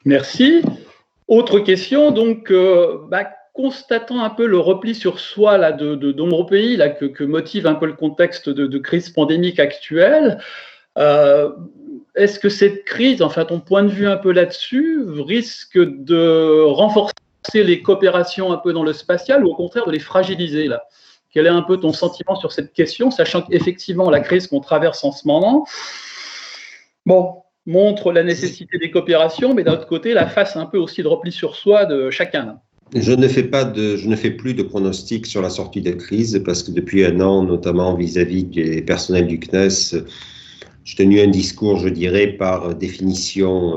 Merci. Autre question, donc, constatant un peu le repli sur soi là, de nombreux pays là, que motive un peu le contexte de crise pandémique actuelle, est-ce que cette crise, enfin ton point de vue un peu là-dessus, risque de renforcer les coopérations un peu dans le spatial ou au contraire de les fragiliser là? Quel est un peu ton sentiment sur cette question, sachant qu'effectivement la crise qu'on traverse en ce moment, montre la nécessité des coopérations, mais d'un autre côté la face un peu aussi de repli sur soi de chacun. Je ne fais plus de pronostics sur la sortie de crise parce que depuis un an, notamment vis-à-vis des personnels du CNES, j'ai tenu un discours, je dirais, par définition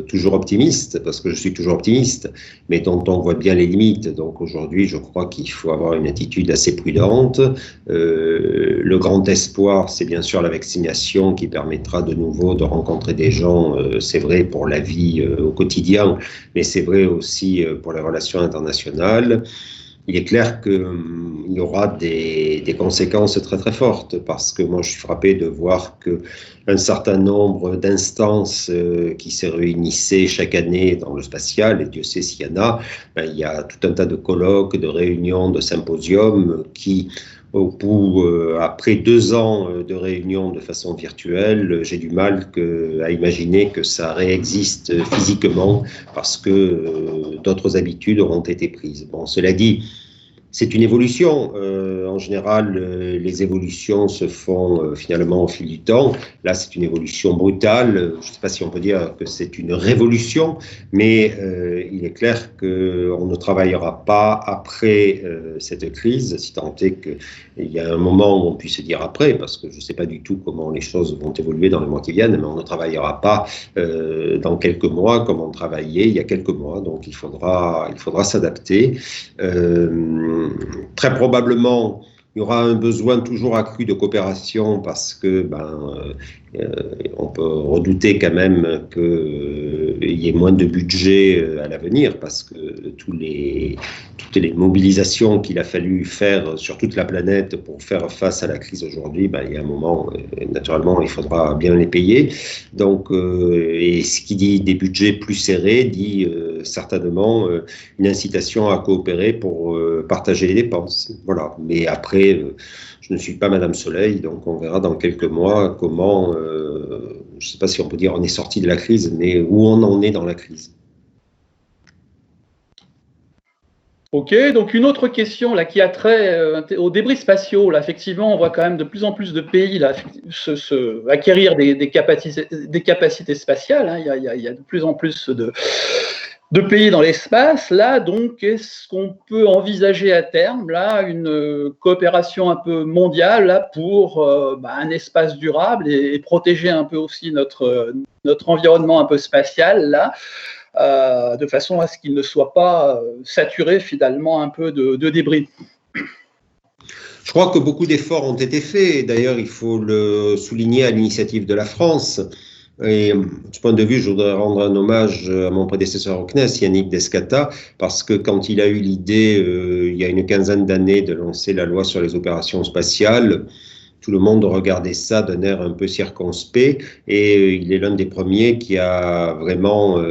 toujours optimiste, parce que je suis toujours optimiste, mais dont on voit bien les limites. Donc aujourd'hui, je crois qu'il faut avoir une attitude assez prudente. Le grand espoir, c'est bien sûr la vaccination qui permettra de nouveau de rencontrer des gens, c'est vrai pour la vie au quotidien, mais c'est vrai aussi pour les relations internationales. Il est clair qu'il y aura des conséquences très très fortes parce que moi je suis frappé de voir qu'un certain nombre d'instances qui se réunissaient chaque année dans le spatial, et Dieu sait s'il y en a, il y a tout un tas de colloques, de réunions, de symposiums qui, après 2 ans de réunions de façon virtuelle, j'ai du mal à imaginer que ça réexiste physiquement parce que d'autres habitudes auront été prises. Bon, cela dit, c'est une évolution. En général, les évolutions se font finalement au fil du temps. Là, c'est une évolution brutale. Je ne sais pas si on peut dire que c'est une révolution, mais il est clair qu'on ne travaillera pas après cette crise, si tant est qu'il y a un moment où on puisse dire après, parce que je ne sais pas du tout comment les choses vont évoluer dans les mois qui viennent, mais on ne travaillera pas dans quelques mois comme on travaillait il y a quelques mois. Donc, il faudra s'adapter. Très probablement, il y aura un besoin toujours accru de coopération parce que on peut redouter quand même qu'il y ait moins de budget à l'avenir parce que toutes les mobilisations qu'il a fallu faire sur toute la planète pour faire face à la crise aujourd'hui, il y a un moment, naturellement, il faudra bien les payer. Donc, et ce qui dit des budgets plus serrés dit certainement une incitation à coopérer pour partager les dépenses. Voilà. Mais après, je ne suis pas Madame Soleil, donc on verra dans quelques mois comment, je ne sais pas si on peut dire on est sorti de la crise, mais où on en est dans la crise. Ok, donc une autre question là, qui a trait aux débris spatiaux. Là, effectivement, on voit quand même de plus en plus de pays là, acquérir des capacités spatiales. Hein. Il y a de plus en plus de pays dans l'espace. Là, donc, est-ce qu'on peut envisager à terme là, une coopération un peu mondiale là, pour un espace durable et protéger un peu aussi notre environnement un peu spatial là, de façon à ce qu'il ne soit pas saturé finalement un peu de débris? Je crois que beaucoup d'efforts ont été faits. D'ailleurs, il faut le souligner à l'initiative de la France. Et de ce point de vue, je voudrais rendre un hommage à mon prédécesseur au CNES, Yannick Descata, parce que quand il a eu l'idée, il y a une quinzaine d'années, de lancer la loi sur les opérations spatiales, tout le monde regardait ça d'un air un peu circonspect, et il est l'un des premiers qui a vraiment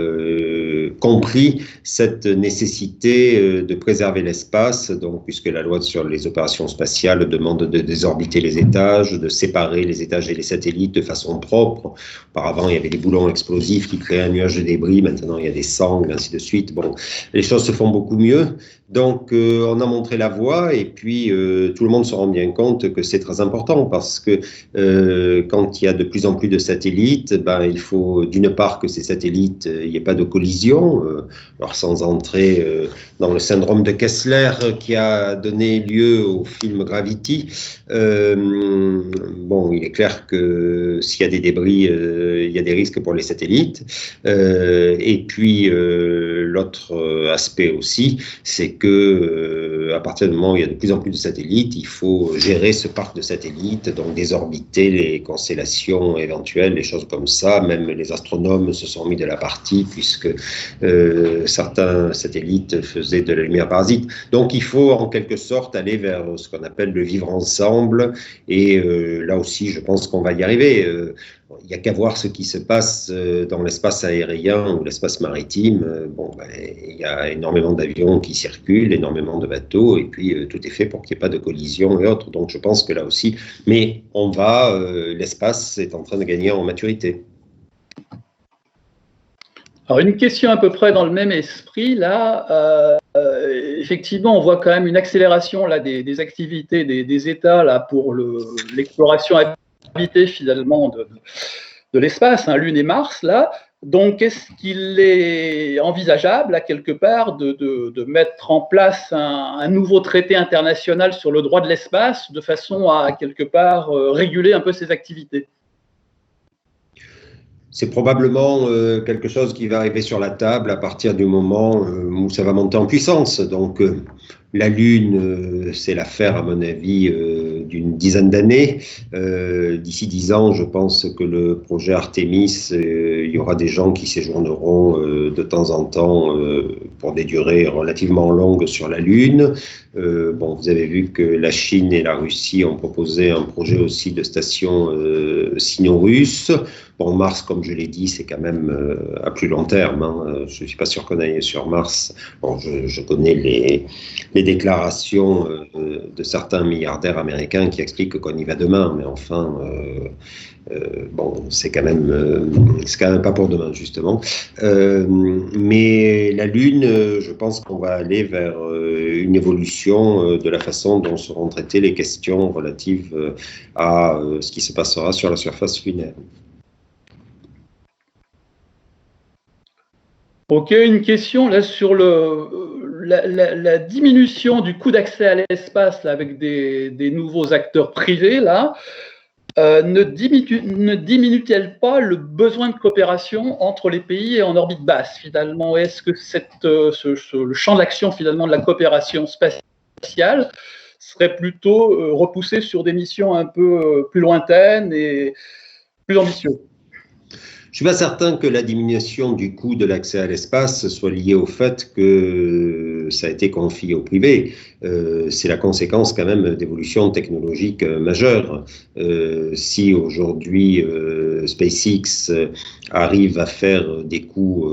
compris cette nécessité de préserver l'espace, donc puisque la loi sur les opérations spatiales demande de désorbiter les étages, de séparer les étages et les satellites de façon propre. Auparavant, il y avait des boulons explosifs qui créaient un nuage de débris, maintenant il y a des sangles, ainsi de suite. Bon, les choses se font beaucoup mieux. Donc, on a montré la voie et puis tout le monde se rend bien compte que c'est très important parce que quand il y a de plus en plus de satellites, il faut d'une part que ces satellites, il n'y ait pas de collision, alors sans entrer dans le syndrome de Kessler qui a donné lieu au film Gravity. Bon, il est clair que s'il y a des débris, il y a des risques pour les satellites. Et puis, l'autre aspect aussi, c'est que à partir du moment où il y a de plus en plus de satellites, il faut gérer ce parc de satellites, donc désorbiter les constellations éventuelles, les choses comme ça. Même les astronomes se sont mis de la partie puisque certains satellites faisaient de la lumière parasite. Donc il faut en quelque sorte aller vers ce qu'on appelle le vivre ensemble. Et là aussi, je pense qu'on va y arriver. Il n'y a qu'à voir ce qui se passe dans l'espace aérien ou l'espace maritime. Il y a énormément d'avions qui circulent, énormément de bateaux, et puis tout est fait pour qu'il n'y ait pas de collision et autres. Donc je pense que là aussi, mais l'espace est en train de gagner en maturité. Alors une question à peu près dans le même esprit, là, effectivement, on voit quand même une accélération là, des activités des États là, pour l'exploration habitée finalement de l'espace, hein, Lune et Mars, là. Donc, est-ce qu'il est envisageable, à quelque part, de mettre en place un nouveau traité international sur le droit de l'espace, de façon à, quelque part, réguler un peu ces activités ? C'est probablement quelque chose qui va arriver sur la table à partir du moment où ça va monter en puissance. Donc, la Lune, c'est l'affaire, à mon avis, d'une dizaine d'années. D'ici 10 ans, je pense que le projet Artemis, il y aura des gens qui séjourneront de temps en temps pour des durées relativement longues sur la Lune. Vous avez vu que la Chine et la Russie ont proposé un projet aussi de station sino-russe. Mars, comme je l'ai dit, c'est quand même à plus long terme. Hein. Je ne suis pas sûr qu'on aille sur Mars. Je connais les déclarations de certains milliardaires américains qui expliquent qu'on y va demain, mais enfin, c'est quand même pas pour demain, justement. Mais la Lune, je pense qu'on va aller vers une évolution de la façon dont seront traitées les questions relatives à ce qui se passera sur la surface lunaire. Ok, une question là sur la diminution du coût d'accès à l'espace avec des nouveaux acteurs privés là, ne diminue-t-elle pas le besoin de coopération entre les pays en orbite basse finalement? Est-ce que le champ d'action finalement de la coopération spatiale serait plutôt repoussé sur des missions un peu plus lointaines et plus ambitieuses? Je ne suis pas certain que la diminution du coût de l'accès à l'espace soit liée au fait que ça a été confié au privé. C'est la conséquence quand même d'évolutions technologiques majeures. Si aujourd'hui SpaceX arrive à faire des coûts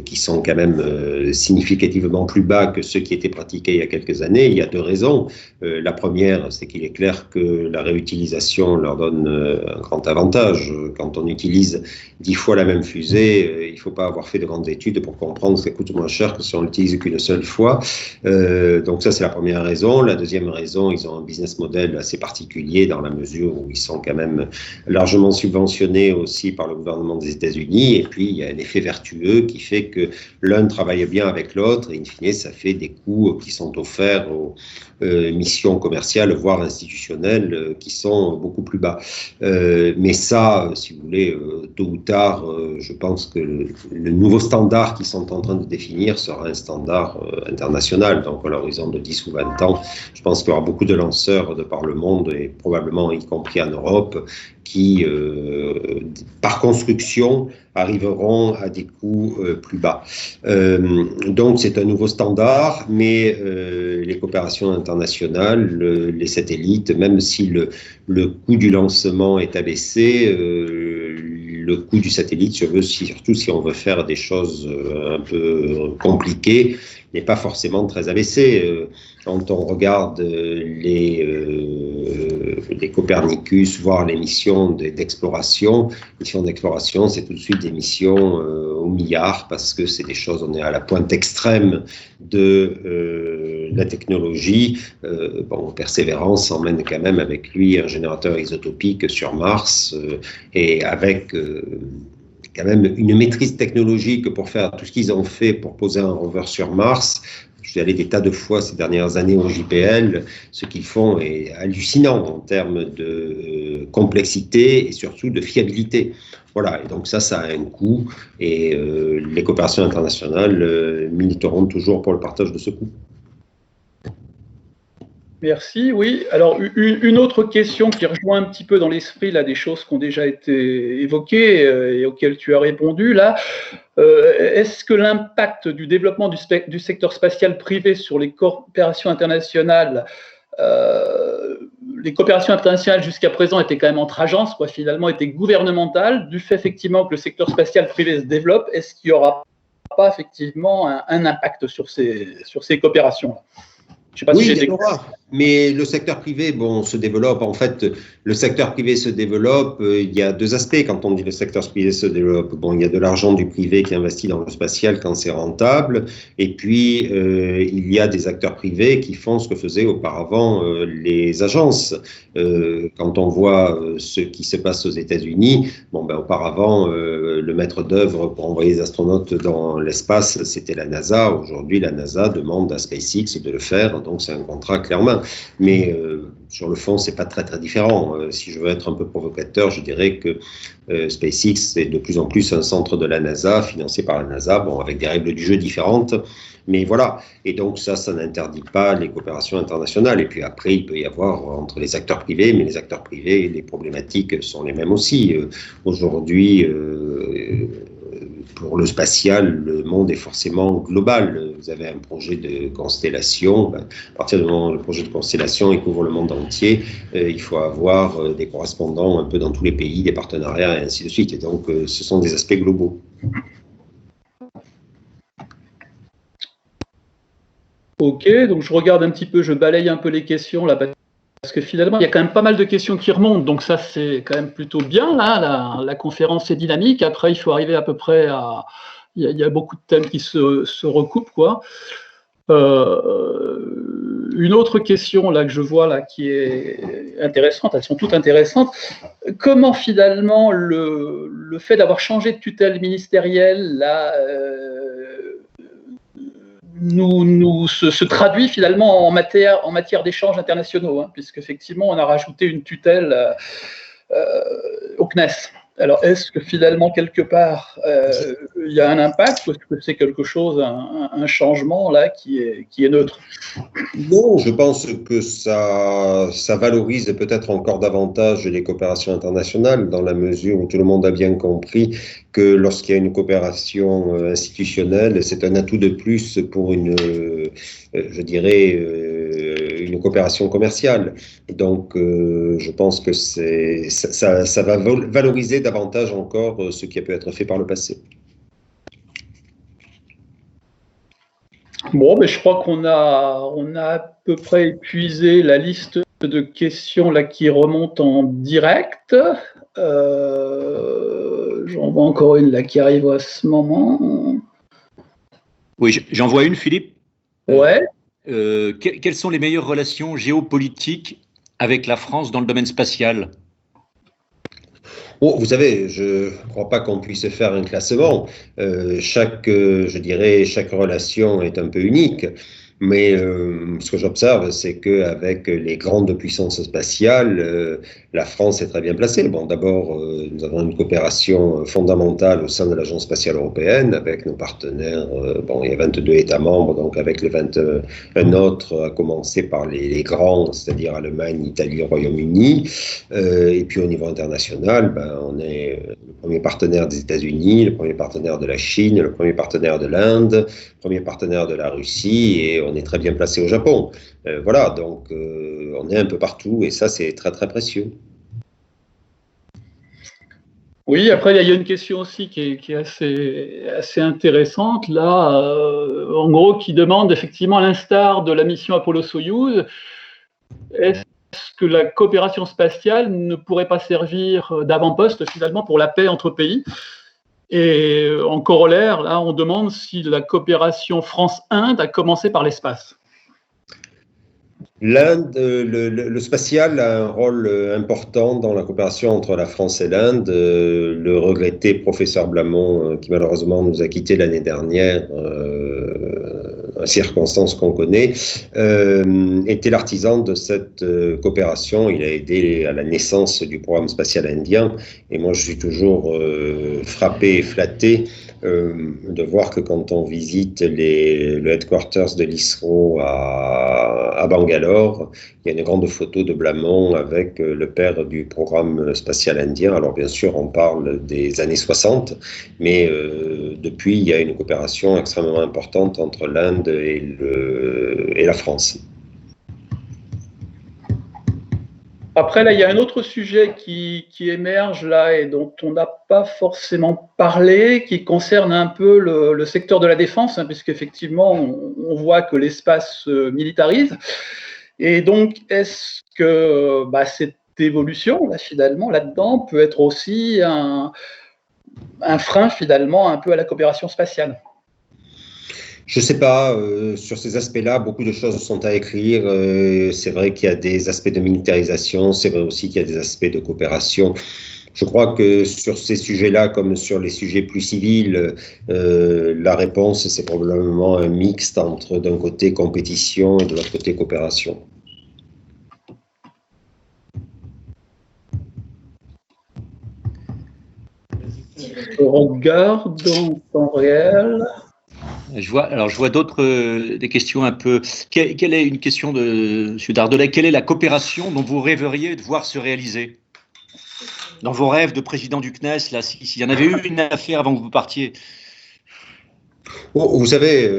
qui sont quand même significativement plus bas que ceux qui étaient pratiqués il y a quelques années, il y a deux raisons. La première, c'est qu'il est clair que la réutilisation leur donne un grand avantage. Quand on utilise 10 fois la même fusée, il ne faut pas avoir fait de grandes études pour comprendre que ça coûte moins cher que si on l'utilise qu'une seule fois. Donc ça, c'est la première raison. La deuxième raison, ils ont un business model assez particulier dans la mesure où ils sont quand même largement subventionnés aussi par le gouvernement des États-Unis. Et puis, il y a un effet vertueux qui fait que l'un travaille bien avec l'autre et in fine, ça fait des coûts qui sont offerts aux missions commerciales, voire institutionnelles, qui sont beaucoup plus bas. Mais ça, si vous voulez, tôt ou tard, je pense que le nouveau standard qu'ils sont en train de définir sera un standard international. Donc, à l'horizon de 10 ou 20 ans, je pense qu'il y aura beaucoup de lanceurs de par le monde, et probablement y compris en Europe, qui, par construction, arriveront à des coûts plus bas. Donc, c'est un nouveau standard, mais les coopérations internationales, les satellites, même si le coût du lancement est abaissé, le coût du satellite, surtout si on veut faire des choses un peu compliquées, n'est pas forcément très abaissé. Quand on regarde les Copernicus, voire les missions d'exploration, c'est tout de suite des missions au milliard, parce que c'est des choses, on est à la pointe extrême de la technologie. Persévérance emmène quand même avec lui un générateur isotopique sur Mars, et avec quand même une maîtrise technologique pour faire tout ce qu'ils ont fait pour poser un rover sur Mars. Je suis allé des tas de fois ces dernières années au JPL. Ce qu'ils font est hallucinant en termes de complexité et surtout de fiabilité. Voilà, et donc ça a un coût, et les coopérations internationales militeront toujours pour le partage de ce coût. Merci, oui. Alors, une autre question qui rejoint un petit peu dans l'esprit là, des choses qui ont déjà été évoquées et auxquelles tu as répondu là. Est-ce que l'impact du développement du secteur spatial privé sur les coopérations internationales, jusqu'à présent étaient quand même entre agences, quoi, finalement étaient gouvernementales, du fait effectivement que le secteur spatial privé se développe, est-ce qu'il n'y aura pas effectivement un impact sur ces coopérations-là? Je sais pas si il y en aura, mais le secteur privé, se développe. En fait, le secteur privé se développe. Il y a deux aspects quand on dit le secteur privé se développe. Il y a de l'argent du privé qui investit dans le spatial quand c'est rentable, et puis il y a des acteurs privés qui font ce que faisaient auparavant les agences. Quand on voit ce qui se passe aux États-Unis, auparavant, le maître d'œuvre pour envoyer les astronautes dans l'espace, c'était la NASA. Aujourd'hui, la NASA demande à SpaceX de le faire. Donc c'est un contrat clairement, mais sur le fond c'est pas très différent. Si je veux être un peu provocateur, je dirais que SpaceX est de plus en plus un centre de la NASA, financé par la NASA, avec des règles du jeu différentes, mais voilà. Et donc ça n'interdit pas les coopérations internationales. Et puis après il peut y avoir entre les acteurs privés, mais les acteurs privés, les problématiques sont les mêmes aussi. Aujourd'hui, pour le spatial, le monde est forcément global. Vous avez un projet de constellation. À partir du moment où le projet de constellation il couvre le monde entier, il faut avoir des correspondants un peu dans tous les pays, des partenariats et ainsi de suite. Et donc, ce sont des aspects globaux. Ok, donc je regarde un petit peu, je balaye un peu les questions là, parce que finalement, il y a quand même pas mal de questions qui remontent, donc ça, c'est quand même plutôt bien, là, la conférence est dynamique. Après, il faut arriver à peu près à... Il y a beaucoup de thèmes qui se recoupent, quoi. Une autre question, là, que je vois, là, qui est intéressante, elles sont toutes intéressantes. Comment, finalement, le fait d'avoir changé de tutelle ministérielle, là... se traduit finalement en matière d'échanges internationaux, puisque effectivement on a rajouté une tutelle au CNES. Alors est-ce que finalement quelque part il y a un impact, ou est-ce que c'est quelque chose, un changement là qui est neutre? Non, je pense que ça valorise peut-être encore davantage les coopérations internationales, dans la mesure où tout le monde a bien compris que lorsqu'il y a une coopération institutionnelle, c'est un atout de plus pour une coopération commerciale. Et donc, je pense que ça va valoriser davantage encore ce qui a pu être fait par le passé. Bon, mais je crois qu'on a à peu près épuisé la liste de questions là qui remontent en direct. J'en vois encore une là qui arrive à ce moment. Oui, j'en vois une, Philippe. Ouais. Quelles sont les meilleures relations géopolitiques avec la France dans le domaine spatial? Vous savez, je ne crois pas qu'on puisse faire un classement. Chaque relation est un peu unique. Mais ce que j'observe, c'est qu'avec les grandes puissances spatiales, la France est très bien placée. D'abord, nous avons une coopération fondamentale au sein de l'Agence spatiale européenne avec nos partenaires. Il y a 22 États membres, donc avec les 21 autres, à commencer par les grands, c'est-à-dire Allemagne, Italie, Royaume-Uni. Et puis au niveau international, on est le premier partenaire des États-Unis, le premier partenaire de la Chine, le premier partenaire de l'Inde, le premier partenaire de la Russie, et on est très bien placé au Japon. Voilà, donc on est un peu partout, et ça, c'est très, très précieux. Oui, après, il y a une question aussi qui est assez intéressante, là, en gros, qui demande effectivement, à l'instar de la mission Apollo-Soyouz, est-ce que la coopération spatiale ne pourrait pas servir d'avant-poste, finalement, pour la paix entre pays? Et en corollaire, là, on demande si la coopération France-Inde a commencé par l'espace. L'Inde, le spatial a un rôle important dans la coopération entre la France et l'Inde. Le regretté professeur Blamont, qui malheureusement nous a quittés l'année dernière, à circonstances qu'on connaît, était l'artisan de cette coopération. Il a aidé à la naissance du programme spatial indien. Et moi, je suis toujours frappé et flatté de voir que quand on visite le headquarters de l'ISRO à à Bangalore. Il y a une grande photo de Blamont avec le père du programme spatial indien. Alors bien sûr, on parle des années 60, mais depuis, il y a une coopération extrêmement importante entre l'Inde et la France. Après, là, il y a un autre sujet qui émerge là et dont on n'a pas forcément parlé, qui concerne un peu le secteur de la défense, puisqu'effectivement, on voit que l'espace se militarise. Et donc, est-ce que cette évolution, là, finalement, là-dedans, peut être aussi un frein, finalement, un peu à la coopération spatiale? Je ne sais pas, sur ces aspects-là, beaucoup de choses sont à écrire. C'est vrai qu'il y a des aspects de militarisation, c'est vrai aussi qu'il y a des aspects de coopération. Je crois que sur ces sujets-là, comme sur les sujets plus civils, la réponse, c'est probablement un mixte entre d'un côté compétition et de l'autre côté coopération. Je regarde en temps réel. Je vois des questions un peu. Quelle est une question de M. Dardelais? Quelle est la coopération dont vous rêveriez de voir se réaliser dans vos rêves de président du CNES, là, s'il y en avait eu une à faire avant que vous partiez? Vous savez,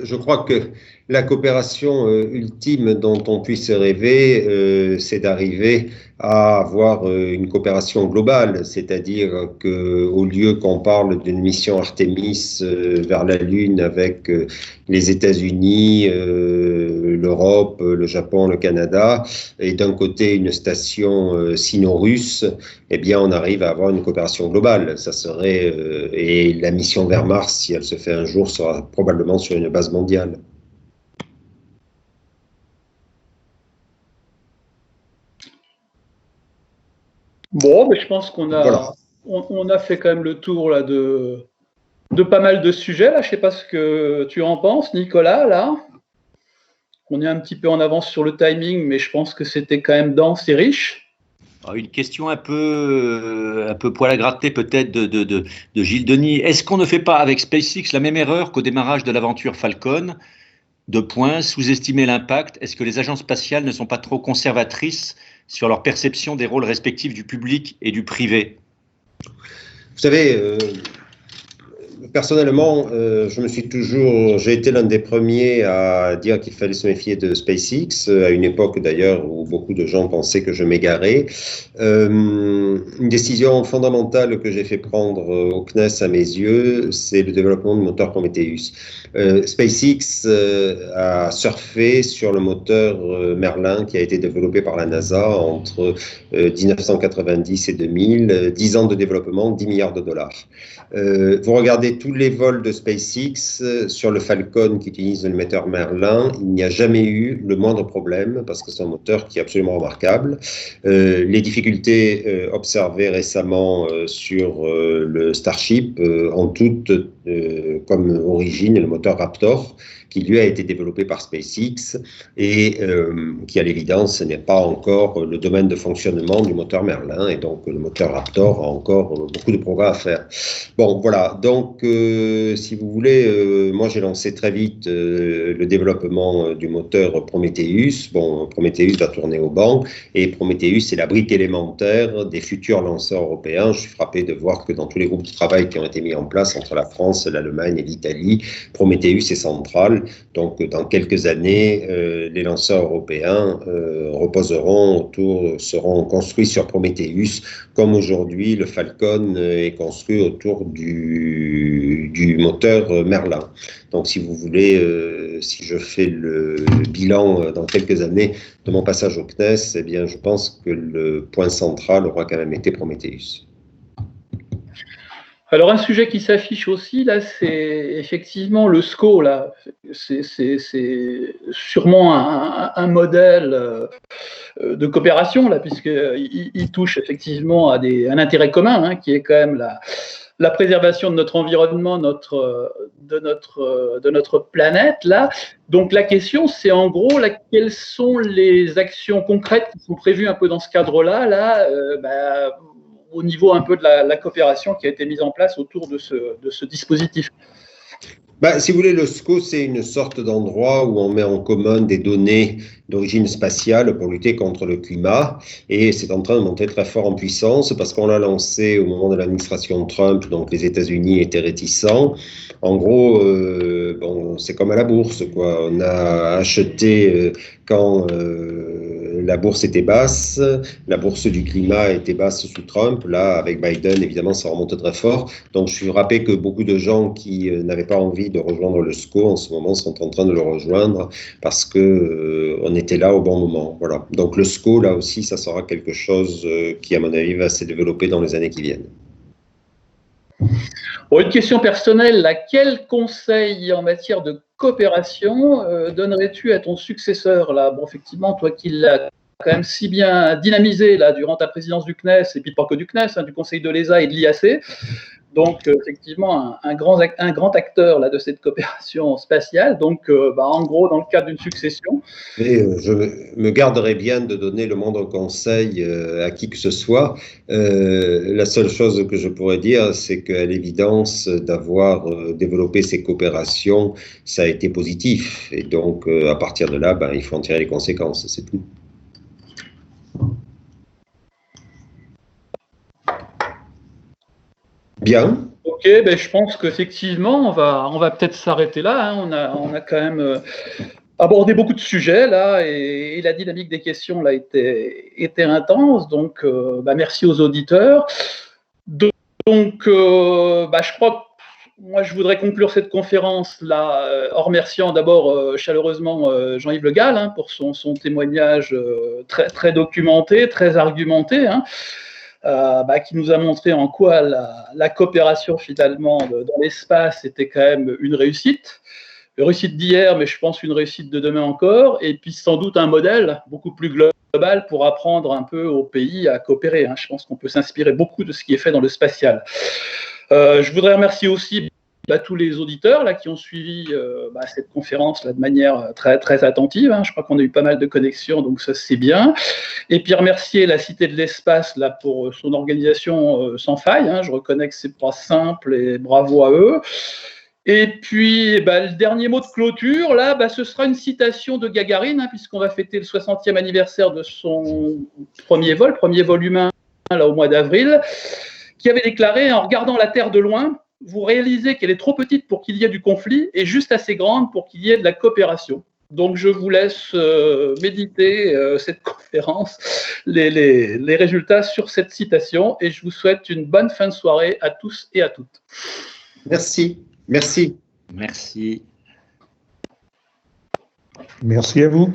je crois que la coopération ultime dont on puisse rêver, c'est d'arriver à avoir une coopération globale, c'est-à-dire qu'au lieu qu'on parle d'une mission Artemis vers la Lune avec les États-Unis, l'Europe, le Japon, le Canada, et d'un côté une station sino-russe, eh bien on arrive à avoir une coopération globale. Ça serait, et la mission vers Mars, si elle se fait un jour, sera probablement sur une base mondiale. Bon, mais je pense qu'on a, Voilà. on a fait quand même le tour là, de pas mal de sujets. Là. Je ne sais pas ce que tu en penses, Nicolas. Là, on est un petit peu en avance sur le timing, mais je pense que c'était quand même dense et riche. Une question un peu poil à gratter peut-être de Gilles Denis. Est-ce qu'on ne fait pas avec SpaceX la même erreur qu'au démarrage de l'aventure Falcon? Sous-estimer l'impact. Est-ce que les agences spatiales ne sont pas trop conservatrices sur leur perception des rôles respectifs du public et du privé? Vous savez, personnellement, j'ai été l'un des premiers à dire qu'il fallait se méfier de SpaceX, à une époque d'ailleurs où beaucoup de gens pensaient que je m'égarais. Une décision fondamentale que j'ai fait prendre au CNES à mes yeux, c'est le développement du moteur Prometheus. SpaceX a surfé sur le moteur Merlin qui a été développé par la NASA entre 1990 et 2000, 10 ans de développement, 10 milliards de dollars. Vous regardez tous les vols de SpaceX sur le Falcon qui utilise le moteur Merlin, il n'y a jamais eu le moindre problème parce que c'est un moteur qui est absolument remarquable. Les difficultés observées récemment sur le Starship ont toutes comme origine le moteur Raptor, qui lui a été développé par SpaceX et qui à l'évidence n'est pas encore le domaine de fonctionnement du moteur Merlin, et donc le moteur Raptor a encore beaucoup de progrès à faire. Bon, voilà, donc si vous voulez, moi j'ai lancé très vite le développement du moteur Prometheus. Bon, Prometheus va tourner au banc, et Prometheus est la brique élémentaire des futurs lanceurs européens. Je suis frappé de voir que dans tous les groupes de travail qui ont été mis en place entre la France, l'Allemagne et l'Italie, Prometheus est central. Donc, dans quelques années, les lanceurs européens seront construits sur Prometheus, comme aujourd'hui le Falcon est construit autour du moteur Merlin. Donc, si vous voulez, si je fais le bilan dans quelques années de mon passage au CNES, eh bien, je pense que le point central aura quand même été Prometheus. Alors, un sujet qui s'affiche aussi, là, c'est effectivement le SCO, là. C'est sûrement un modèle de coopération, là, puisqu'il touche effectivement à un intérêt commun, qui est quand même la préservation de notre environnement, de notre planète, là. Donc, la question, c'est en gros, là, quelles sont les actions concrètes qui sont prévues un peu dans ce cadre-là, au niveau un peu de la coopération qui a été mise en place autour de ce dispositif? Si vous voulez, le SCO, c'est une sorte d'endroit où on met en commun des données d'origine spatiale pour lutter contre le climat. Et c'est en train de monter très fort en puissance parce qu'on l'a lancé au moment de l'administration Trump, donc les États-Unis étaient réticents. En gros, c'est comme à la bourse, quoi. On a acheté quand la bourse était basse, la bourse du climat était basse sous Trump. Là, avec Biden, évidemment, ça remonte très fort. Donc, je suis rappelé que beaucoup de gens qui n'avaient pas envie de rejoindre le SCO en ce moment sont en train de le rejoindre parce que on était là au bon moment. Voilà. Donc, le SCO, là aussi, ça sera quelque chose qui, à mon avis, va se développer dans les années qui viennent. Bon, une question personnelle, là. Quel conseil en matière de coopération donnerais-tu à ton successeur là? Bon, effectivement, toi qui l'as quand même si bien dynamisé là, durant ta présidence du CNES, et puis pas que du CNES, hein, du Conseil de l'ESA et de l'IAC. Donc, effectivement, un grand acteur là, de cette coopération spatiale. Donc, en gros, dans le cadre d'une succession. Et je me garderai bien de donner le moindre conseil à qui que ce soit. La seule chose que je pourrais dire, c'est qu'à l'évidence d'avoir développé ces coopérations, ça a été positif. Et donc, à partir de là, il faut en tirer les conséquences, c'est tout. Bien. Ok, je pense qu'effectivement, on va peut-être s'arrêter là. Hein. On a quand même abordé beaucoup de sujets là, et la dynamique des questions là était intense. Donc, merci aux auditeurs. Donc, je crois que moi, je voudrais conclure cette conférence là en remerciant d'abord chaleureusement Jean-Yves Le Gall hein, pour son témoignage très, très documenté, très argumenté. Hein. Qui nous a montré en quoi la coopération finalement dans l'espace était quand même une réussite d'hier, mais je pense une réussite de demain encore, et puis sans doute un modèle beaucoup plus global pour apprendre un peu aux pays à coopérer. Hein. Je pense qu'on peut s'inspirer beaucoup de ce qui est fait dans le spatial. Je voudrais remercier aussi tous les auditeurs là, qui ont suivi cette conférence là, de manière très, très attentive. Hein. Je crois qu'on a eu pas mal de connexions, donc ça c'est bien. Et puis remercier la Cité de l'Espace là, pour son organisation sans faille. Hein. Je reconnais que c'est pas simple et bravo à eux. Et puis le dernier mot de clôture, là, ce sera une citation de Gagarine, hein, puisqu'on va fêter le 60e anniversaire de son premier vol humain là, au mois d'avril, qui avait déclaré « En regardant la Terre de loin, vous réalisez qu'elle est trop petite pour qu'il y ait du conflit et juste assez grande pour qu'il y ait de la coopération. » Donc, je vous laisse méditer cette conférence, les résultats sur cette citation, et je vous souhaite une bonne fin de soirée à tous et à toutes. Merci. Merci. Merci. Merci à vous.